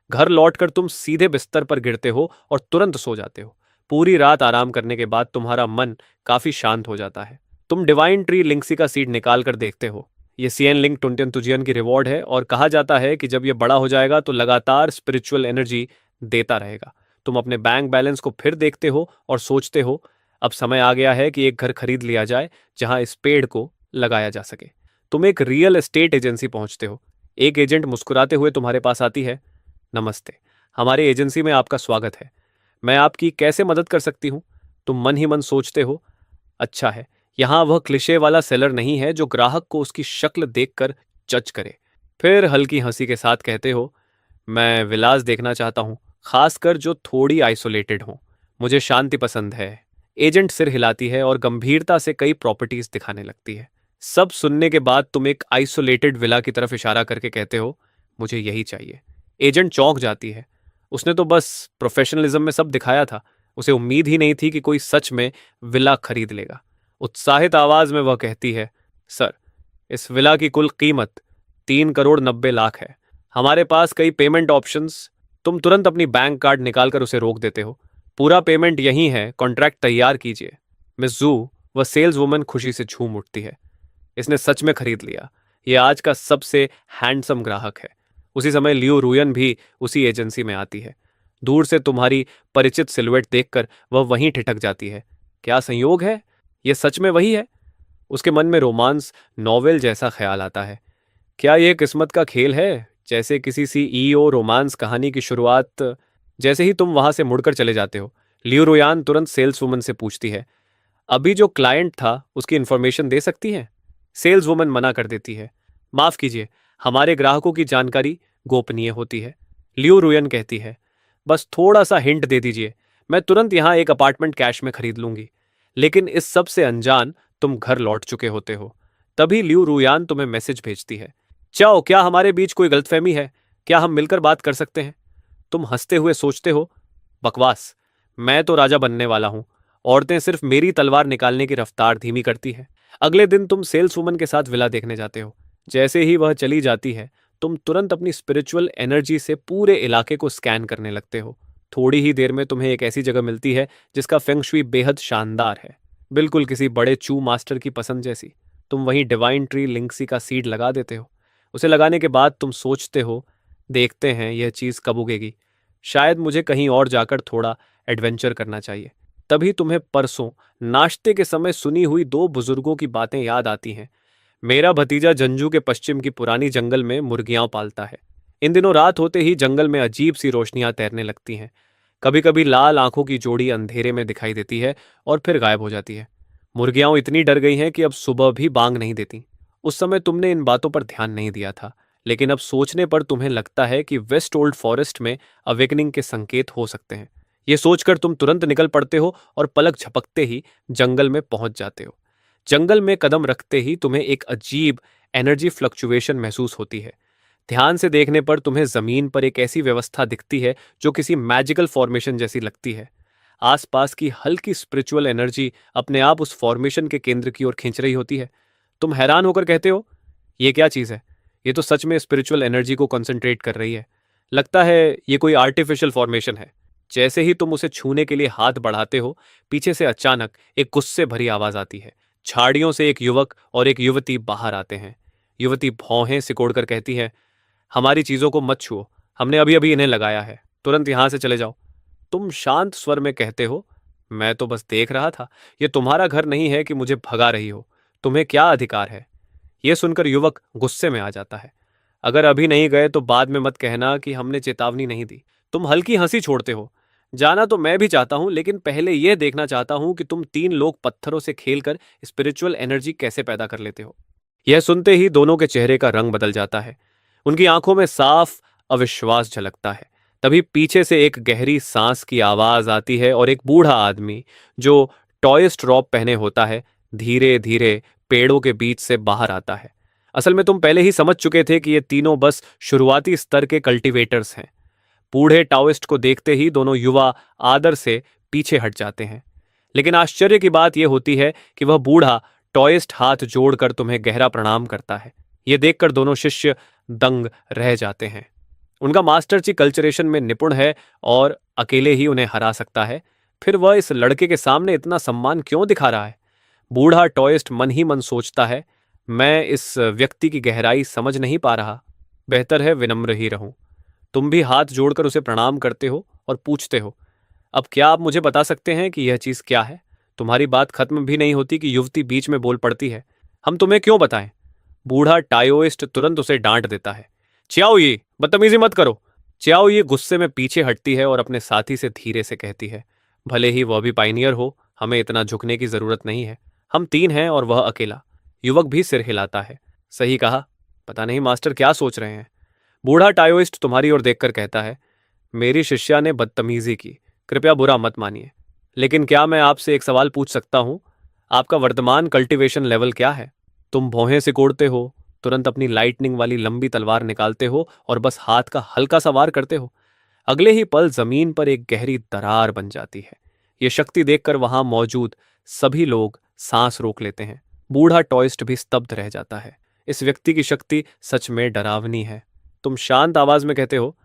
घर लौटकर तुम सीधे बिस्तर पर गिरते हो और तुरंत सो जाते हो। पूरी रात आराम करने के बाद तुम्हारा मन काफी शांत हो जाता है। तुम डिवाइन ट्री लिंक्सी का सीड निकाल कर देखते हो। ये सीएन लिंक टुंटियन तुजियन की रिवॉर्ड है और कहा जाता है कि जब ये बड़ा हो जाएगा तो लगातार स्पिरिचुअल एनर्जी देता रहेगा। तुम अपने बैंक बैलेंस को फिर देखते हो और सोचते हो, अब समय आ गया है कि एक घर खरीद लिया जाए जहां इस पेड़ को लगाया जा सके। तुम एक रियल एस्टेट एजेंसी पहुंचते हो। एक एजेंट मुस्कुराते हुए तुम्हारे पास आती है। नमस्ते, हमारी एजेंसी में आपका स्वागत है। मैं आपकी कैसे मदद कर सकती हूँ? तुम मन ही मन सोचते हो, अच्छा है, यहाँ वह क्लिशे वाला सेलर नहीं है जो ग्राहक को उसकी शक्ल देखकर जज करे। फिर हल्की हंसी के साथ कहते हो, मैं विलास देखना चाहता हूँ, खासकर जो थोड़ी आइसोलेटेड हो। मुझे शांति पसंद है। एजेंट सिर हिलाती है और गंभीरता से कई प्रॉपर्टीज दिखाने लगती है। सब सुनने के बाद तुम एक आइसोलेटेड विला की तरफ इशारा करके कहते हो, मुझे यही चाहिए। एजेंट चौंक जाती है। उसने तो बस प्रोफेशनलिज्म में सब दिखाया था। उसे उम्मीद ही नहीं थी कि कोई सच में विला खरीद लेगा। उत्साहित आवाज में वह कहती है, सर, इस विला की कुल कीमत 3,90,00,000 है। हमारे पास कई पेमेंट ऑप्शंस। तुम तुरंत अपनी बैंक कार्ड निकालकर उसे रोक देते हो। पूरा पेमेंट यही है, कॉन्ट्रैक्ट तैयार कीजिए। मिस जू, वह सेल्स वुमन खुशी से झूम उठती है। इसने सच में खरीद लिया। यह आज का सबसे हैंडसम ग्राहक है। उसी समय लियो रुयन भी उसी एजेंसी में आती है। दूर से तुम्हारी परिचित सिलुएट देखकर वह वहीं ठिठक जाती है। क्या संयोग है, यह सच में वही है? उसके मन में रोमांस नॉवेल जैसा ख्याल आता है। क्या यह किस्मत का खेल है, जैसे किसी सीईओ रोमांस कहानी की शुरुआत? जैसे ही तुम वहां से मुड़कर चले जाते हो, लियो रुयान तुरंत सेल्स वुमन से पूछती है, अभी जो क्लाइंट था उसकी इंफॉर्मेशन दे सकती हैं? सेल्स वुमन मना कर देती है। माफ कीजिए, हमारे ग्राहकों की जानकारी गोपनीय होती है। लियो रुयन कहती है, बस थोड़ा सा हिंट दे दीजिए, मैं तुरंत यहां एक अपार्टमेंट कैश में खरीद लूंगी। लेकिन इस सब से अनजान तुम घर लौट चुके होते हो। तभी लियो रुयान तुम्हें मैसेज भेजती है, चाओ, क्या हमारे बीच कोई गलतफहमी है? क्या हम मिलकर बात कर सकते हैं? तुम हंसते हुए सोचते हो, बकवास, मैं तो राजा बनने वाला हूं। औरतें सिर्फ मेरी तलवार निकालने की रफ्तार धीमी करती है। अगले दिन तुम सेल्स वुमन के साथ विला देखने जाते हो। जैसे ही वह चली जाती है, तुम तुरंत अपनी स्पिरिचुअल एनर्जी से पूरे इलाके को स्कैन करने लगते हो। थोड़ी ही देर में तुम्हें एक ऐसी जगह मिलती है जिसका फेंग शुई बेहद शानदार है, बिल्कुल किसी बड़े चू मास्टर की पसंद जैसी। तुम वहीं डिवाइन ट्री लिंक्सी का सीड लगा देते हो। उसे लगाने के बाद तुम सोचते हो, देखते हैं यह चीज कब उगेगी। शायद मुझे कहीं और जाकर थोड़ा एडवेंचर करना चाहिए। तभी तुम्हें परसों नाश्ते के समय सुनी हुई दो बुजुर्गों की बातें याद आती हैं। मेरा भतीजा जंजू के पश्चिम की पुरानी जंगल में मुर्गियां पालता है। इन दिनों रात होते ही जंगल में अजीब सी रोशनियां तैरने लगती हैं। कभी कभी लाल आंखों की जोड़ी अंधेरे में दिखाई देती है और फिर गायब हो जाती है। मुर्गियां इतनी डर गई हैं कि अब सुबह भी बांग नहीं देती। उस समय तुमने इन बातों पर ध्यान नहीं दिया था, लेकिन अब सोचने पर तुम्हें लगता है कि वेस्ट ओल्ड फॉरेस्ट में अवेकनिंग के संकेत हो सकते हैं। ये सोचकर तुम तुरंत निकल पड़ते हो और पलक झपकते ही जंगल में पहुंच जाते हो। जंगल में कदम रखते ही तुम्हें एक अजीब एनर्जी फ्लक्चुएशन महसूस होती है। ध्यान से देखने पर तुम्हें जमीन पर एक ऐसी व्यवस्था दिखती है जो किसी मैजिकल फॉर्मेशन जैसी लगती है। आसपास की हल्की स्पिरिचुअल एनर्जी अपने आप उस फॉर्मेशन के केंद्र की ओर खींच रही होती है। तुम हैरान होकर कहते हो, ये क्या चीज है? ये तो सच में स्पिरिचुअल एनर्जी को कंसंट्रेट कर रही है। लगता है ये कोई आर्टिफिशियल फॉर्मेशन है। जैसे ही तुम उसे छूने के लिए हाथ बढ़ाते हो, पीछे से अचानक एक गुस्से भरी आवाज आती है। झाड़ियों से एक युवक और एक युवती बाहर आते हैं। युवती भौहें सिकोड़कर कहती है, हमारी चीजों को मत छुओ, हमने अभी अभी इन्हें लगाया है, तुरंत यहां से चले जाओ। तुम शांत स्वर में कहते हो, मैं तो बस देख रहा था, यह तुम्हारा घर नहीं है कि मुझे भगा रही हो। तुम्हें क्या अधिकार है? यह सुनकर युवक गुस्से में आ जाता है। अगर अभी नहीं गए तो बाद में मत कहना कि हमने चेतावनी नहीं दी। तुम हल्की हंसी छोड़ते हो, जाना तो मैं भी चाहता हूं, लेकिन पहले यह देखना चाहता हूं कि तुम तीन लोग पत्थरों से खेलकर स्पिरिचुअल एनर्जी कैसे पैदा कर लेते हो। यह सुनते ही दोनों के चेहरे का रंग बदल जाता है। उनकी आंखों में साफ अविश्वास झलकता है। तभी पीछे से एक गहरी सांस की आवाज आती है और एक बूढ़ा आदमी जो टॉयस्ट रॉब पहने होता है, धीरे धीरे पेड़ों के बीच से बाहर आता है। असल में तुम पहले ही समझ चुके थे कि ये तीनों बस शुरुआती स्तर के कल्टीवेटर्स हैं। बूढ़े टाओइस्ट को देखते ही दोनों युवा आदर से पीछे हट जाते हैं। लेकिन आश्चर्य की बात यह होती है कि वह बूढ़ा टॉयस्ट हाथ जोड़कर तुम्हें गहरा प्रणाम करता है। यह देखकर दोनों शिष्य दंग रह जाते हैं। उनका मास्टर जी कल्चरेशन में निपुण है और अकेले ही उन्हें हरा सकता है। फिर वह इस लड़के के सामने इतना सम्मान क्यों दिखा रहा है? बूढ़ा टॉयस्ट मन ही मन सोचता है, मैं इस व्यक्ति की गहराई समझ नहीं पा रहा। बेहतर है विनम्र ही रहूं। तुम भी हाथ जोड़कर उसे प्रणाम करते हो और पूछते हो, अब क्या आप मुझे बता सकते हैं कि यह चीज क्या है? तुम्हारी बात खत्म भी नहीं होती कि युवती बीच में बोल पड़ती है, हम तुम्हें क्यों बताएं। बूढ़ा टाओइस्ट तुरंत उसे डांट देता है, चियाओ ये बदतमीजी मत करो। चियाओ ये गुस्से में पीछे हटती है और अपने साथी से धीरे से कहती है, भले ही वह भी पाइनियर हो, हमें इतना झुकने की जरूरत नहीं है। हम तीन हैं और वह अकेला। युवक भी सिर हिलाता है, सही कहा। पता नहीं मास्टर क्या सोच रहे हैं। बूढ़ा टाओइस्ट तुम्हारी ओर देखकर कहता है, मेरी शिष्या ने बदतमीजी की, कृपया बुरा मत मानिए। लेकिन क्या मैं आपसे एक सवाल पूछ सकता हूं? आपका वर्तमान कल्टीवेशन लेवल क्या है? तुम भौहें सिकोड़ते हो, तुरंत अपनी लाइटनिंग वाली लंबी तलवार निकालते हो और बस हाथ का हल्का सा वार करते हो। अगले ही पल जमीन पर एक गहरी दरार बन जाती है। यह शक्ति देखकर वहां मौजूद सभी लोग सांस रोक लेते हैं। बूढ़ा टॉयस्ट भी स्तब्ध रह जाता है। इस व्यक्ति की शक्ति सच में डरावनी है। तुम शांत आवाज में कहते हो,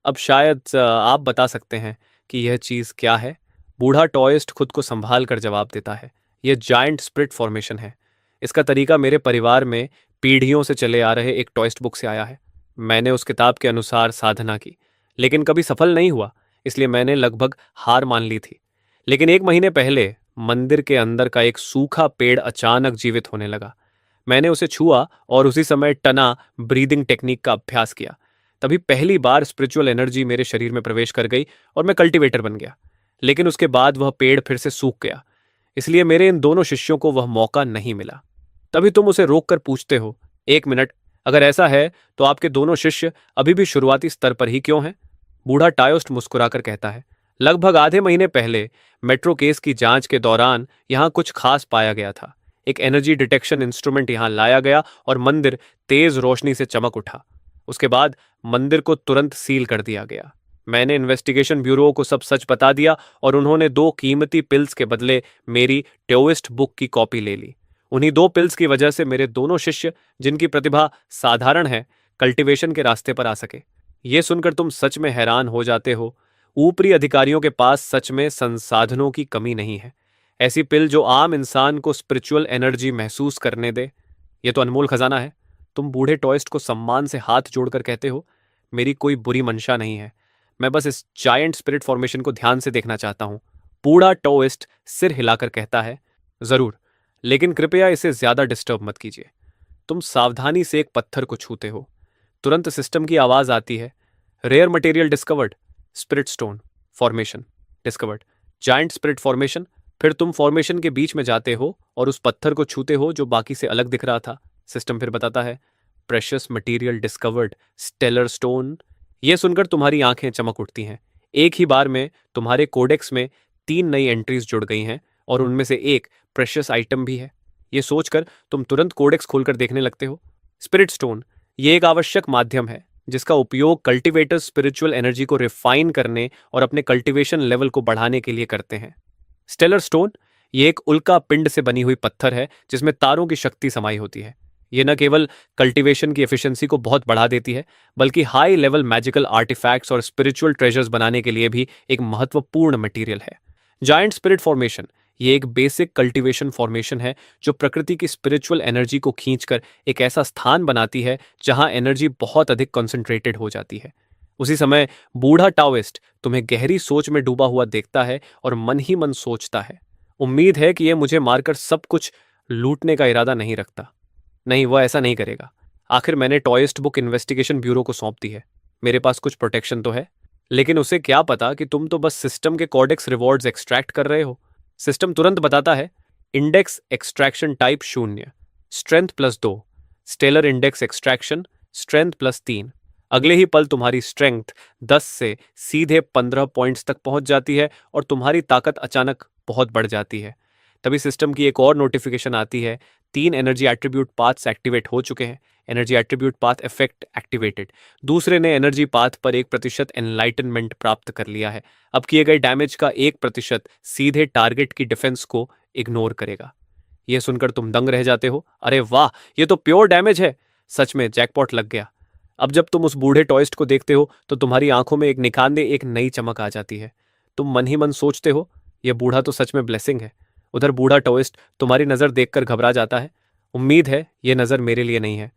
अब शायद आप बता सकते हैं कि यह चीज क्या है। बूढ़ा टॉयस्ट खुद को संभाल कर जवाब देता है, यह जायंट स्प्रिट फॉर्मेशन है। इसका तरीका मेरे परिवार में पीढ़ियों से चले आ रहे एक टॉयस्ट बुक से आया है। मैंने उस किताब के अनुसार साधना की, लेकिन कभी सफल नहीं हुआ, इसलिए मैंने लगभग हार मान ली थी। लेकिन एक महीने पहले मंदिर के अंदर का एक सूखा पेड़ अचानक जीवित होने लगा। मैंने उसे छुआ और उसी समय टना ब्रीदिंग टेक्निक का अभ्यास किया। तभी पहली बार स्पिरिचुअल एनर्जी मेरे शरीर में प्रवेश कर गई और मैं कल्टीवेटर बन गया। लेकिन उसके बाद वह पेड़ फिर से सूख गया, इसलिए मेरे इन दोनों शिष्यों को वह मौका नहीं मिला। तभी तुम उसे रोककर पूछते हो, एक मिनट, अगर ऐसा है तो आपके दोनों शिष्य अभी भी शुरुआती स्तर पर ही क्यों हैं? बूढ़ा टायोस्ट मुस्कुराकर कहता है, लगभग आधे महीने पहले मेट्रो केस की जांच के दौरान यहां कुछ खास पाया गया था। एक एनर्जी डिटेक्शन इंस्ट्रूमेंट यहां लाया गया और मंदिर तेज रोशनी से चमक उठा। उसके बाद मंदिर को तुरंत सील कर दिया गया। मैंने इन्वेस्टिगेशन ब्यूरो को सब सच बता दिया और उन्होंने 2 कीमती पिल्स के बदले मेरी टोइस्ट बुक की कॉपी ले ली। उन्हीं 2 पिल्स की वजह से मेरे दोनों शिष्य, जिनकी प्रतिभा साधारण है, कल्टीवेशन के रास्ते पर आ सके। ये सुनकर तुम सच में हैरान हो जाते हो। ऊपरी अधिकारियों के पास सच में संसाधनों की कमी नहीं है। ऐसी पिल जो आम इंसान को स्पिरिचुअल एनर्जी महसूस करने दे, ये तो अनमोल खजाना है। तुम बूढ़े टॉयस्ट को सम्मान से हाथ जोड़कर कहते हो, मेरी कोई बुरी मंशा नहीं है, मैं बस इस जायंट स्पिरिट फॉर्मेशन को ध्यान से देखना चाहता हूं। बूढ़ा टॉयस्ट सिर हिलाकर कहता है, जरूर, लेकिन कृपया इसे ज्यादा डिस्टर्ब मत कीजिए। तुम सावधानी से एक पत्थर को छूते हो। तुरंत सिस्टम की आवाज आती है, rare material discovered, spirit stone formation discovered, giant spirit formation. फिर तुम फॉर्मेशन के बीच में जाते हो और उस पत्थर को छूते हो जो बाकी से अलग दिख रहा था। सिस्टम फिर बताता है, precious material discovered, stellar stone. यह सुनकर तुम्हारी आंखें चमक उठती हैं। एक ही बार में तुम्हारे कोडेक्स में 3 नई एंट्रीज जुड़ गई हैं और उनमें से एक प्रेशियस आइटम भी है। यह सोचकर तुम तुरंत कोडेक्स खोलकर देखने लगते हो। स्पिरिट स्टोन, ये एक आवश्यक माध्यम है जिसका उपयोग कल्टीवेटर्स स्पिरिचुअल एनर्जी को रिफाइन करने और अपने कल्टीवेशन लेवल को बढ़ाने के लिए करते हैं। स्टेलर स्टोन, ये एक उल्का पिंड से बनी हुई पत्थर है जिसमें तारों की शक्ति समाई होती है। ये न केवल कल्टीवेशन की एफिशिएंसी को बहुत बढ़ा देती है, बल्कि हाई लेवल मैजिकल आर्टिफैक्ट्स और स्पिरिचुअल ट्रेजर्स बनाने के लिए भी एक महत्वपूर्ण मटेरियल है। जायंट स्पिरिट फॉर्मेशन, ये एक बेसिक कल्टीवेशन फॉर्मेशन है जो प्रकृति की स्पिरिचुअल एनर्जी को खींचकर एक ऐसा स्थान बनाती है जहां एनर्जी बहुत अधिक कंसंट्रेटेड हो जाती है। उसी समय बूढ़ा टाओइस्ट तुम्हें गहरी सोच में डूबा हुआ देखता है और मन ही मन सोचता है, उम्मीद है कि यह मुझे मारकर सब कुछ लूटने का इरादा नहीं रखता। नहीं, वह ऐसा नहीं करेगा। आखिर मैंने टॉयस्ट बुक इन्वेस्टिगेशन ब्यूरो को सौंप दी है, मेरे पास कुछ प्रोटेक्शन तो है। लेकिन उसे क्या पता कि तुम तो बस सिस्टम के कॉडेक्स रिवॉर्ड्स एक्सट्रैक्ट कर रहे हो। सिस्टम तुरंत बताता है, index extraction type 0, strength +2, stellar index extraction, strength +3। अगले ही पल तुम्हारी स्ट्रेंथ 10 से सीधे 15 पॉइंट्स तक पहुंच जाती है और तुम्हारी ताकत अचानक बहुत बढ़ जाती है। तभी सिस्टम की एक और नोटिफिकेशन आती है, 3 एनर्जी एट्रीब्यूट पाथ्स एक्टिवेट हो चुके हैं। Energy attribute path effect activated. दूसरे ने एनर्जी पाथ पर 1% एनलाइटनमेंट प्राप्त कर लिया है। अब किए गए डैमेज का 1% सीधे टारगेट की डिफेंस को इग्नोर करेगा। यह सुनकर तुम दंग रह जाते हो, अरे वाह, यह तो प्योर डैमेज है। सच में जैकपॉट लग गया। अब जब तुम उस बूढ़े टॉयस्ट को देखते हो तो तुम्हारी आंखों में एक निखांदे एक नई चमक आ जाती है। तुम मन ही मन सोचते हो, यह बूढ़ा तो सच में ब्लेसिंग है। उधर बूढ़ा टॉयस्ट तुम्हारी नजर देखकर घबरा जाता है। उम्मीद है यह नजर मेरे लिए नहीं है,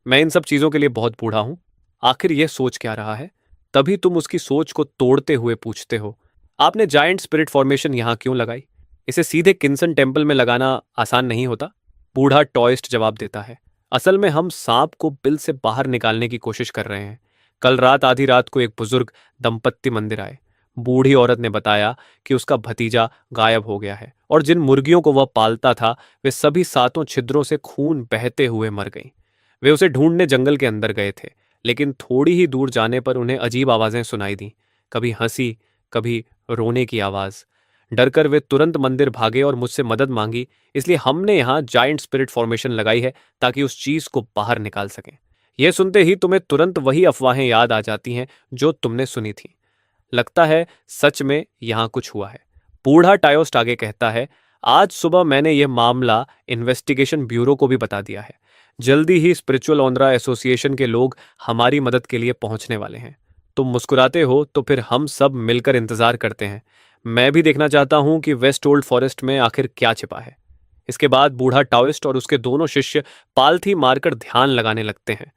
मैं इन सब चीजों के लिए बहुत बूढ़ा हूं। आखिर यह सोच क्या रहा है? तभी तुम उसकी सोच को तोड़ते हुए पूछते हो, आपने जायंट स्पिरिट फॉर्मेशन यहां क्यों लगाई? इसे सीधे किन्सन टेम्पल में लगाना आसान नहीं होता, बूढ़ा टॉयस्ट जवाब देता है। असल में हम सांप को बिल से बाहर निकालने की कोशिश कर रहे हैं। कल रात आधी रात को एक बुजुर्ग दंपत्ति मंदिर आए। बूढ़ी औरत ने बताया कि उसका भतीजा गायब हो गया है और जिन मुर्गियों को वह पालता था वे सभी सातों छिद्रों से खून बहते हुए मर गईं। वे उसे ढूंढने जंगल के अंदर गए थे, लेकिन थोड़ी ही दूर जाने पर उन्हें अजीब आवाजें सुनाई दी, कभी हंसी, कभी रोने की आवाज। डरकर वे तुरंत मंदिर भागे और मुझसे मदद मांगी। इसलिए हमने यहाँ जायंट स्पिरिट फॉर्मेशन लगाई है ताकि उस चीज को बाहर निकाल सकें। यह सुनते ही तुम्हें तुरंत वही अफवाहें याद आ जाती हैं जो तुमने सुनी थी। लगता है सच में यहां कुछ हुआ है। बूढ़ा टायोस्ट आगे कहता है, आज सुबह मैंने यह मामला इन्वेस्टिगेशन ब्यूरो को भी बता दिया है। जल्दी ही स्पिरिचुअल ओनरा एसोसिएशन के लोग हमारी मदद के लिए पहुंचने वाले हैं। तुम मुस्कुराते हो तो फिर हम सब मिलकर इंतजार करते हैं। मैं भी देखना चाहता हूं कि वेस्ट ओल्ड फॉरेस्ट में आखिर क्या छिपा है। इसके बाद बूढ़ा टाओइस्ट और उसके दोनों शिष्य पालथी मारकर ध्यान लगाने लगते हैं।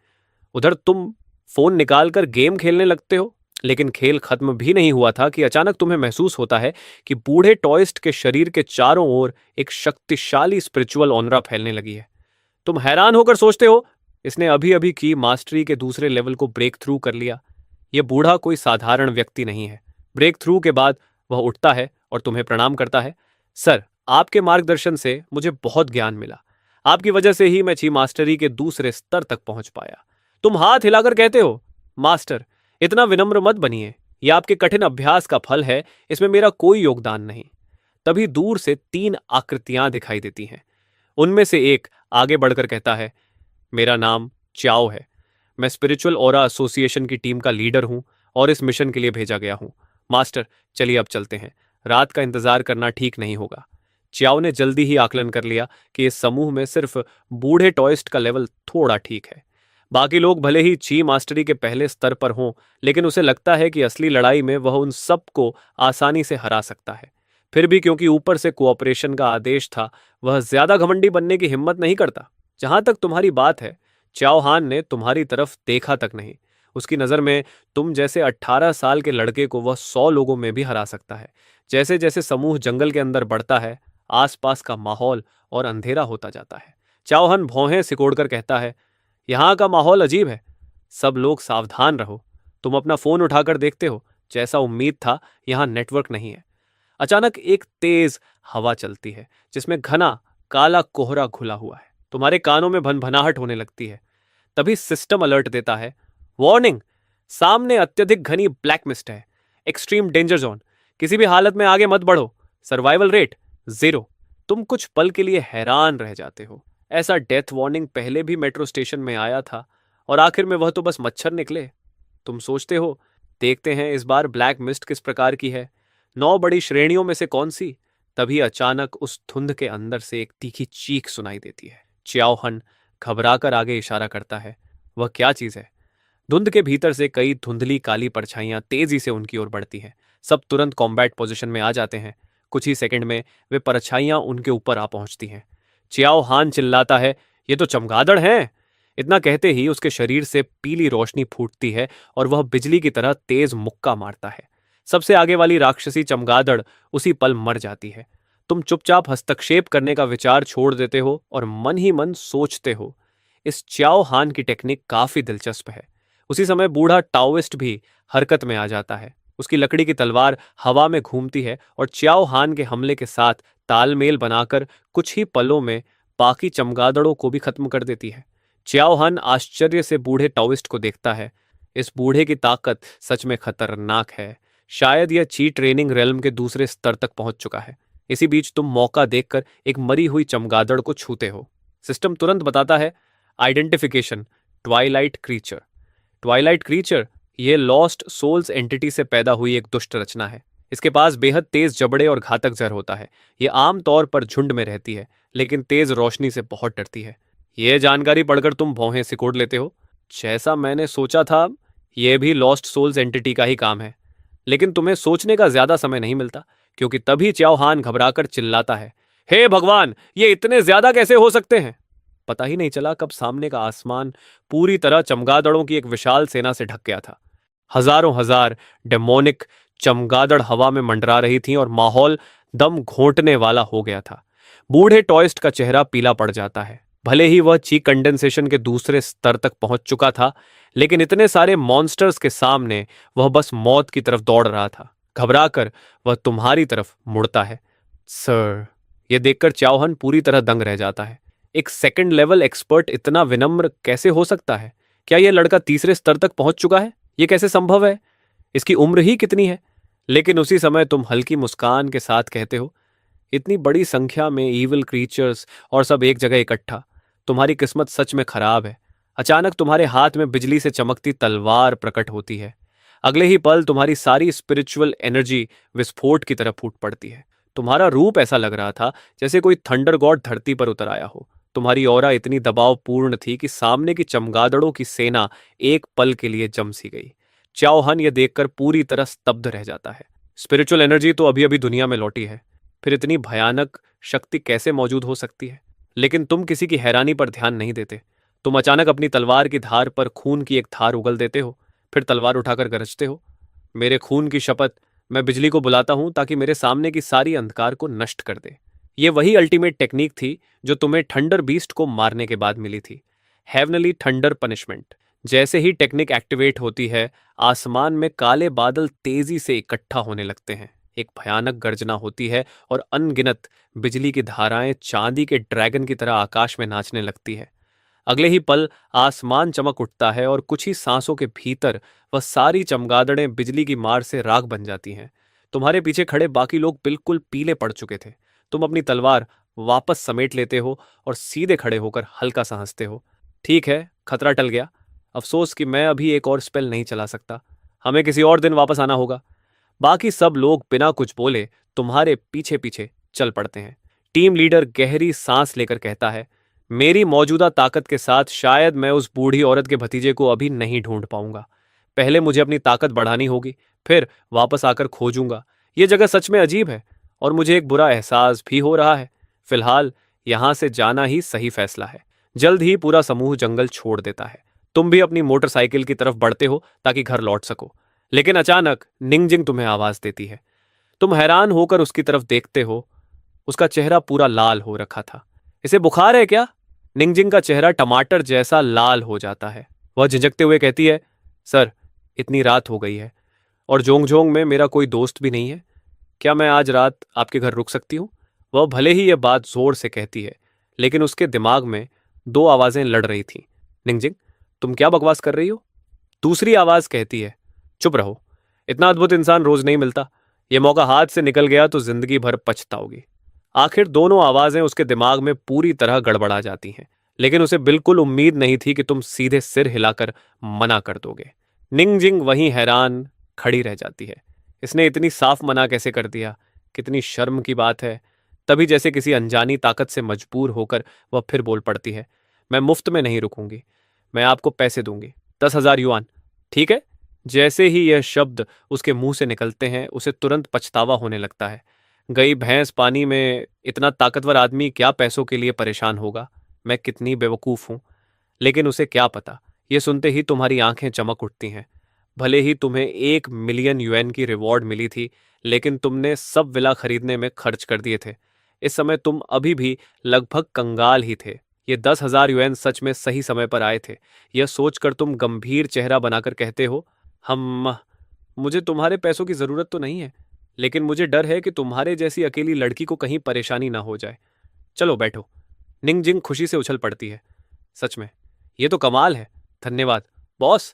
उधर तुम फोन निकालकर गेम खेलने लगते हो, लेकिन खेल खत्म भी नहीं हुआ था कि अचानक तुम्हें महसूस होता है कि बूढ़े टॉयस्ट के शरीर के चारों ओर एक शक्तिशाली स्पिरिचुअल ऑनरा फैलने लगी है। तुम हैरान होकर सोचते हो, इसने अभी अभी की मास्टरी के दूसरे लेवल को ब्रेक थ्रू कर लिया। यह बूढ़ा कोई साधारण व्यक्ति नहीं है। ब्रेक थ्रू के बाद वह उठता है और तुम्हें प्रणाम करता है। सर, आपके मार्गदर्शन से मुझे बहुत ज्ञान मिला। आपकी वजह से ही मैं ची मास्टरी के दूसरे स्तर तक पहुंच पाया। तुम हाथ हिलाकर कहते हो, मास्टर, इतना विनम्र मत बनिए। यह आपके कठिन अभ्यास का फल है, इसमें मेरा कोई योगदान नहीं। तभी दूर से 3 आकृतियां दिखाई देती हैं। उनमें से एक आगे बढ़कर कहता है, मेरा नाम च्याओ है। मैं स्पिरिचुअल ओरा एसोसिएशन की टीम का लीडर हूं और इस मिशन के लिए भेजा गया हूं। मास्टर, चलिए अब चलते हैं। रात का इंतजार करना ठीक नहीं होगा। च्याओ ने जल्दी ही आकलन कर लिया कि इस समूह में सिर्फ बूढ़े टॉयस्ट का लेवल थोड़ा ठीक है। बाकी लोग भले ही ची मास्टरी के पहले स्तर पर हों, लेकिन उसे लगता है कि असली लड़ाई में वह उन सबको आसानी से हरा सकता है। फिर भी क्योंकि ऊपर से कोऑपरेशन का आदेश था, वह ज्यादा घमंडी बनने की हिम्मत नहीं करता। जहां तक तुम्हारी बात है, च्याओ हान ने तुम्हारी तरफ देखा तक नहीं। उसकी नजर में तुम जैसे 18 साल के लड़के को वह 100 लोगों में भी हरा सकता है। जैसे जैसे समूह जंगल के अंदर बढ़ता है, आसपास का माहौल और अंधेरा होता जाता है। च्याओ हान भौहें सिकोड़कर कहता है, यहाँ का माहौल अजीब है। सब लोग सावधान रहो। तुम अपना फोन उठाकर देखते हो, जैसा उम्मीद था यहाँ नेटवर्क नहीं है। अचानक एक तेज हवा चलती है जिसमें घना काला कोहरा घुला हुआ है। तुम्हारे कानों में भनभनाहट होने लगती है। तभी सिस्टम अलर्ट देता है, वार्निंग, सामने अत्यधिक घनी ब्लैक मिस्ट है। Extreme danger zone. किसी भी हालत में आगे मत बढ़ो। Survival rate 0। तुम कुछ पल के लिए हैरान रह जाते हो। ऐसा डेथ वार्निंग पहले भी मेट्रो स्टेशन में आया था और आखिर में वह तो बस मच्छर निकले। तुम सोचते हो, देखते हैं इस बार ब्लैक मिस्ट किस प्रकार की है, 9 बड़ी श्रेणियों में से कौन सी। तभी अचानक उस धुंध के अंदर से एक तीखी चीख सुनाई देती है। च्याओ हन घबराकर आगे इशारा करता है। वह क्या चीज है? धुंध के भीतर से कई धुंधली काली परछाइयां तेजी से उनकी ओर बढ़ती हैं। सब तुरंत कॉम्बैट पोजीशन में आ जाते हैं। कुछ ही सेकंड में वे परछाइयां उनके ऊपर आ पहुंचती हैं। च्याओ हान चिल्लाता है, ये तो चमगादड़ हैं। इतना कहते ही उसके शरीर से पीली रोशनी फूटती है और वह बिजली की तरह तेज मुक्का मारता है। सबसे आगे वाली राक्षसी चमगादड़ उसी पल मर जाती है। तुम चुपचाप हस्तक्षेप करने का विचार छोड़ देते हो और मन ही मन सोचते हो, इस च्याओ हान की टेक्निक काफी दिलचस्प है। उसी समय बूढ़ा टाओइस्ट भी हरकत में आ जाता है। उसकी लकड़ी की तलवार हवा में घूमती है और च्याओ हान के हमले के साथ तालमेल बनाकर कुछ ही पलों में बाकी चमगादड़ों को भी खत्म कर देती है। च्याओ हान आश्चर्य से बूढ़े टाओइस्ट को देखता है। इस बूढ़े की ताकत सच में खतरनाक है। शायद यह ची ट्रेनिंग रेल्म के दूसरे स्तर तक पहुंच चुका है। इसी बीच तुम मौका देखकर एक मरी हुई चमगादड़ को छूते हो। सिस्टम तुरंत बताता है, identification, Twilight creature. Twilight creature यह लॉस्ट सोल्स एंटिटी से पैदा हुई एक दुष्ट रचना है। इसके पास बेहद तेज जबड़े और घातक जहर होता है। यह आमतौर पर झुंड में रहती है, लेकिन तेज रोशनी से बहुत डरती है। यह जानकारी पढ़कर तुम भौहें सिकोड़ लेते हो। जैसा मैंने सोचा था, यह भी लॉस्ट सोल्स एंटिटी का ही काम है। लेकिन तुम्हें सोचने का ज्यादा समय नहीं मिलता, क्योंकि तभी च्याओ हान घबराकर चिल्लाता है, हे भगवान, ये इतने ज्यादा कैसे हो सकते हैं? पता ही नहीं चला कब सामने का आसमान पूरी तरह चमगादड़ों की एक विशाल सेना से ढक गया था। हजारों हजार डेमोनिक चमगादड़ हवा में मंडरा रही थीं और माहौल दम घोंटने वाला हो गया था। बूढ़े टॉयस्ट का चेहरा पीला पड़ जाता है। भले ही वह चीक कंडेंसेशन के दूसरे स्तर तक पहुंच चुका था, लेकिन इतने सारे मॉन्स्टर्स के सामने वह बस मौत की तरफ दौड़ रहा था। घबराकर वह तुम्हारी तरफ मुड़ता है। सर, यह देखकर चाओहन पूरी तरह दंग रह जाता है। एक सेकंड लेवल एक्सपर्ट इतना विनम्र कैसे हो सकता है? क्या यह लड़का तीसरे स्तर तक पहुंच चुका है? यह कैसे संभव है? इसकी उम्र ही कितनी है? लेकिन उसी समय तुम हल्की मुस्कान के साथ कहते हो, इतनी बड़ी संख्या में ईविल क्रीचर्स और सब एक जगह इकट्ठा, तुम्हारी किस्मत सच में खराब है। अचानक तुम्हारे हाथ में बिजली से चमकती तलवार प्रकट होती है। अगले ही पल तुम्हारी सारी स्पिरिचुअल एनर्जी विस्फोट की तरह फूट पड़ती है। तुम्हारा रूप ऐसा लग रहा था जैसे कोई थंडर गॉड धरती पर उतर आया हो। तुम्हारी ऑरा इतनी दबावपूर्ण थी कि सामने की चमगादड़ों की सेना एक पल के लिए जम सी गई। चाओ हन यह देखकर पूरी तरह स्तब्ध रह जाता है। स्पिरिचुअल एनर्जी तो अभी अभी दुनिया में लौटी है, फिर इतनी भयानक शक्ति कैसे मौजूद हो सकती है? लेकिन तुम किसी की हैरानी पर ध्यान नहीं देते। तुम अचानक अपनी तलवार की धार पर खून की एक धार उगल देते हो, फिर तलवार उठाकर गरजते हो, मेरे खून की शपथ, मैं बिजली को बुलाता हूं ताकि मेरे सामने की सारी अंधकार को नष्ट कर दे। यह वही अल्टीमेट टेक्निक थी जो तुम्हें थंडर बीस्ट को मारने के बाद मिली थी, हेवनली थंडर पनिशमेंट। जैसे ही टेक्निक एक्टिवेट होती है, आसमान में काले बादल तेजी से इकट्ठा होने लगते हैं। एक भयानक गर्जना होती है और अनगिनत बिजली की धाराएं चांदी के ड्रैगन की तरह आकाश में नाचने लगती है। अगले ही पल आसमान चमक उठता है और कुछ ही सांसों के भीतर वह सारी चमगादड़ें बिजली की मार से राख बन जाती हैं। तुम्हारे पीछे खड़े बाकी लोग बिल्कुल पीले पड़ चुके थे। तुम अपनी तलवार वापस समेट लेते हो और सीधे खड़े होकर हल्का सा हंसते हो। ठीक है, खतरा टल गया। अफसोस कि मैं अभी एक और स्पेल नहीं चला सकता। हमें किसी और दिन वापस आना होगा। बाकी सब लोग बिना कुछ बोले तुम्हारे पीछे पीछे चल पड़ते हैं। टीम लीडर गहरी सांस लेकर कहता है, मेरी मौजूदा ताकत के साथ शायद मैं उस बूढ़ी औरत के भतीजे को अभी नहीं ढूंढ पाऊंगा। पहले मुझे अपनी ताकत बढ़ानी होगी, फिर वापस आकर खोजूंगा। यह जगह सच में अजीब है और मुझे एक बुरा एहसास भी हो रहा है। फिलहाल यहां से जाना ही सही फैसला है। जल्द ही पूरा समूह जंगल छोड़ देता है। तुम भी अपनी मोटरसाइकिल की तरफ बढ़ते हो ताकि घर लौट सको। लेकिन अचानक निंगजिंग तुम्हें आवाज देती है। तुम हैरान होकर उसकी तरफ देखते हो। उसका चेहरा पूरा लाल हो रखा था। इसे बुखार है क्या? निंगजिंग का चेहरा टमाटर जैसा लाल हो जाता है। वह झिझकते हुए कहती है, सर, इतनी रात हो गई है और जोंगजोंग में मेरा कोई दोस्त भी नहीं है। क्या मैं आज रात आपके घर रुक सकती हूँ? वह भले ही यह बात जोर से कहती है, लेकिन उसके दिमाग में दो आवाजें लड़ रही थीं। निंगजिंग, तुम क्या बकवास कर रही हो? दूसरी आवाज कहती है, चुप रहो, इतना अद्भुत इंसान रोज नहीं मिलता। यह मौका हाथ से निकल गया तो जिंदगी भर पछताओगी। आखिर दोनों आवाजें उसके दिमाग में पूरी तरह गड़बड़ा जाती हैं, लेकिन उसे बिल्कुल उम्मीद नहीं थी कि तुम सीधे सिर हिलाकर मना कर दोगे। निंगजिंग वहीं हैरान खड़ी रह जाती है। इसने इतनी साफ मना कैसे कर दिया? कितनी शर्म की बात है। तभी जैसे किसी अनजानी ताकत से मजबूर होकर वह फिर बोल पड़ती है, मैं मुफ्त में नहीं रुकूंगी। मैं आपको पैसे दूंगी, 10,000 युआन। ठीक है? जैसे ही यह शब्द उसके मुंह से निकलते हैं, उसे तुरंत पछतावा होने लगता है। गई भैंस पानी में, इतना ताकतवर आदमी क्या पैसों के लिए परेशान होगा? मैं कितनी बेवकूफ हूं। लेकिन उसे क्या पता, यह सुनते ही तुम्हारी आंखें चमक उठती हैं। भले ही तुम्हें 1 मिलियन युएन की रिवॉर्ड मिली थी, लेकिन तुमने सब विला खरीदने में खर्च कर दिए थे। इस समय तुम अभी भी लगभग कंगाल ही थे। ये 10,000 युएन सच में सही समय पर आए थे। यह सोचकर तुम गंभीर चेहरा बनाकर कहते हो, हम मुझे तुम्हारे पैसों की जरूरत तो नहीं है, लेकिन मुझे डर है कि तुम्हारे जैसी अकेली लड़की को कहीं परेशानी ना हो जाए। चलो बैठो। निंगजिंग खुशी से उछल पड़ती है। सच में, ये तो कमाल है। धन्यवाद बॉस।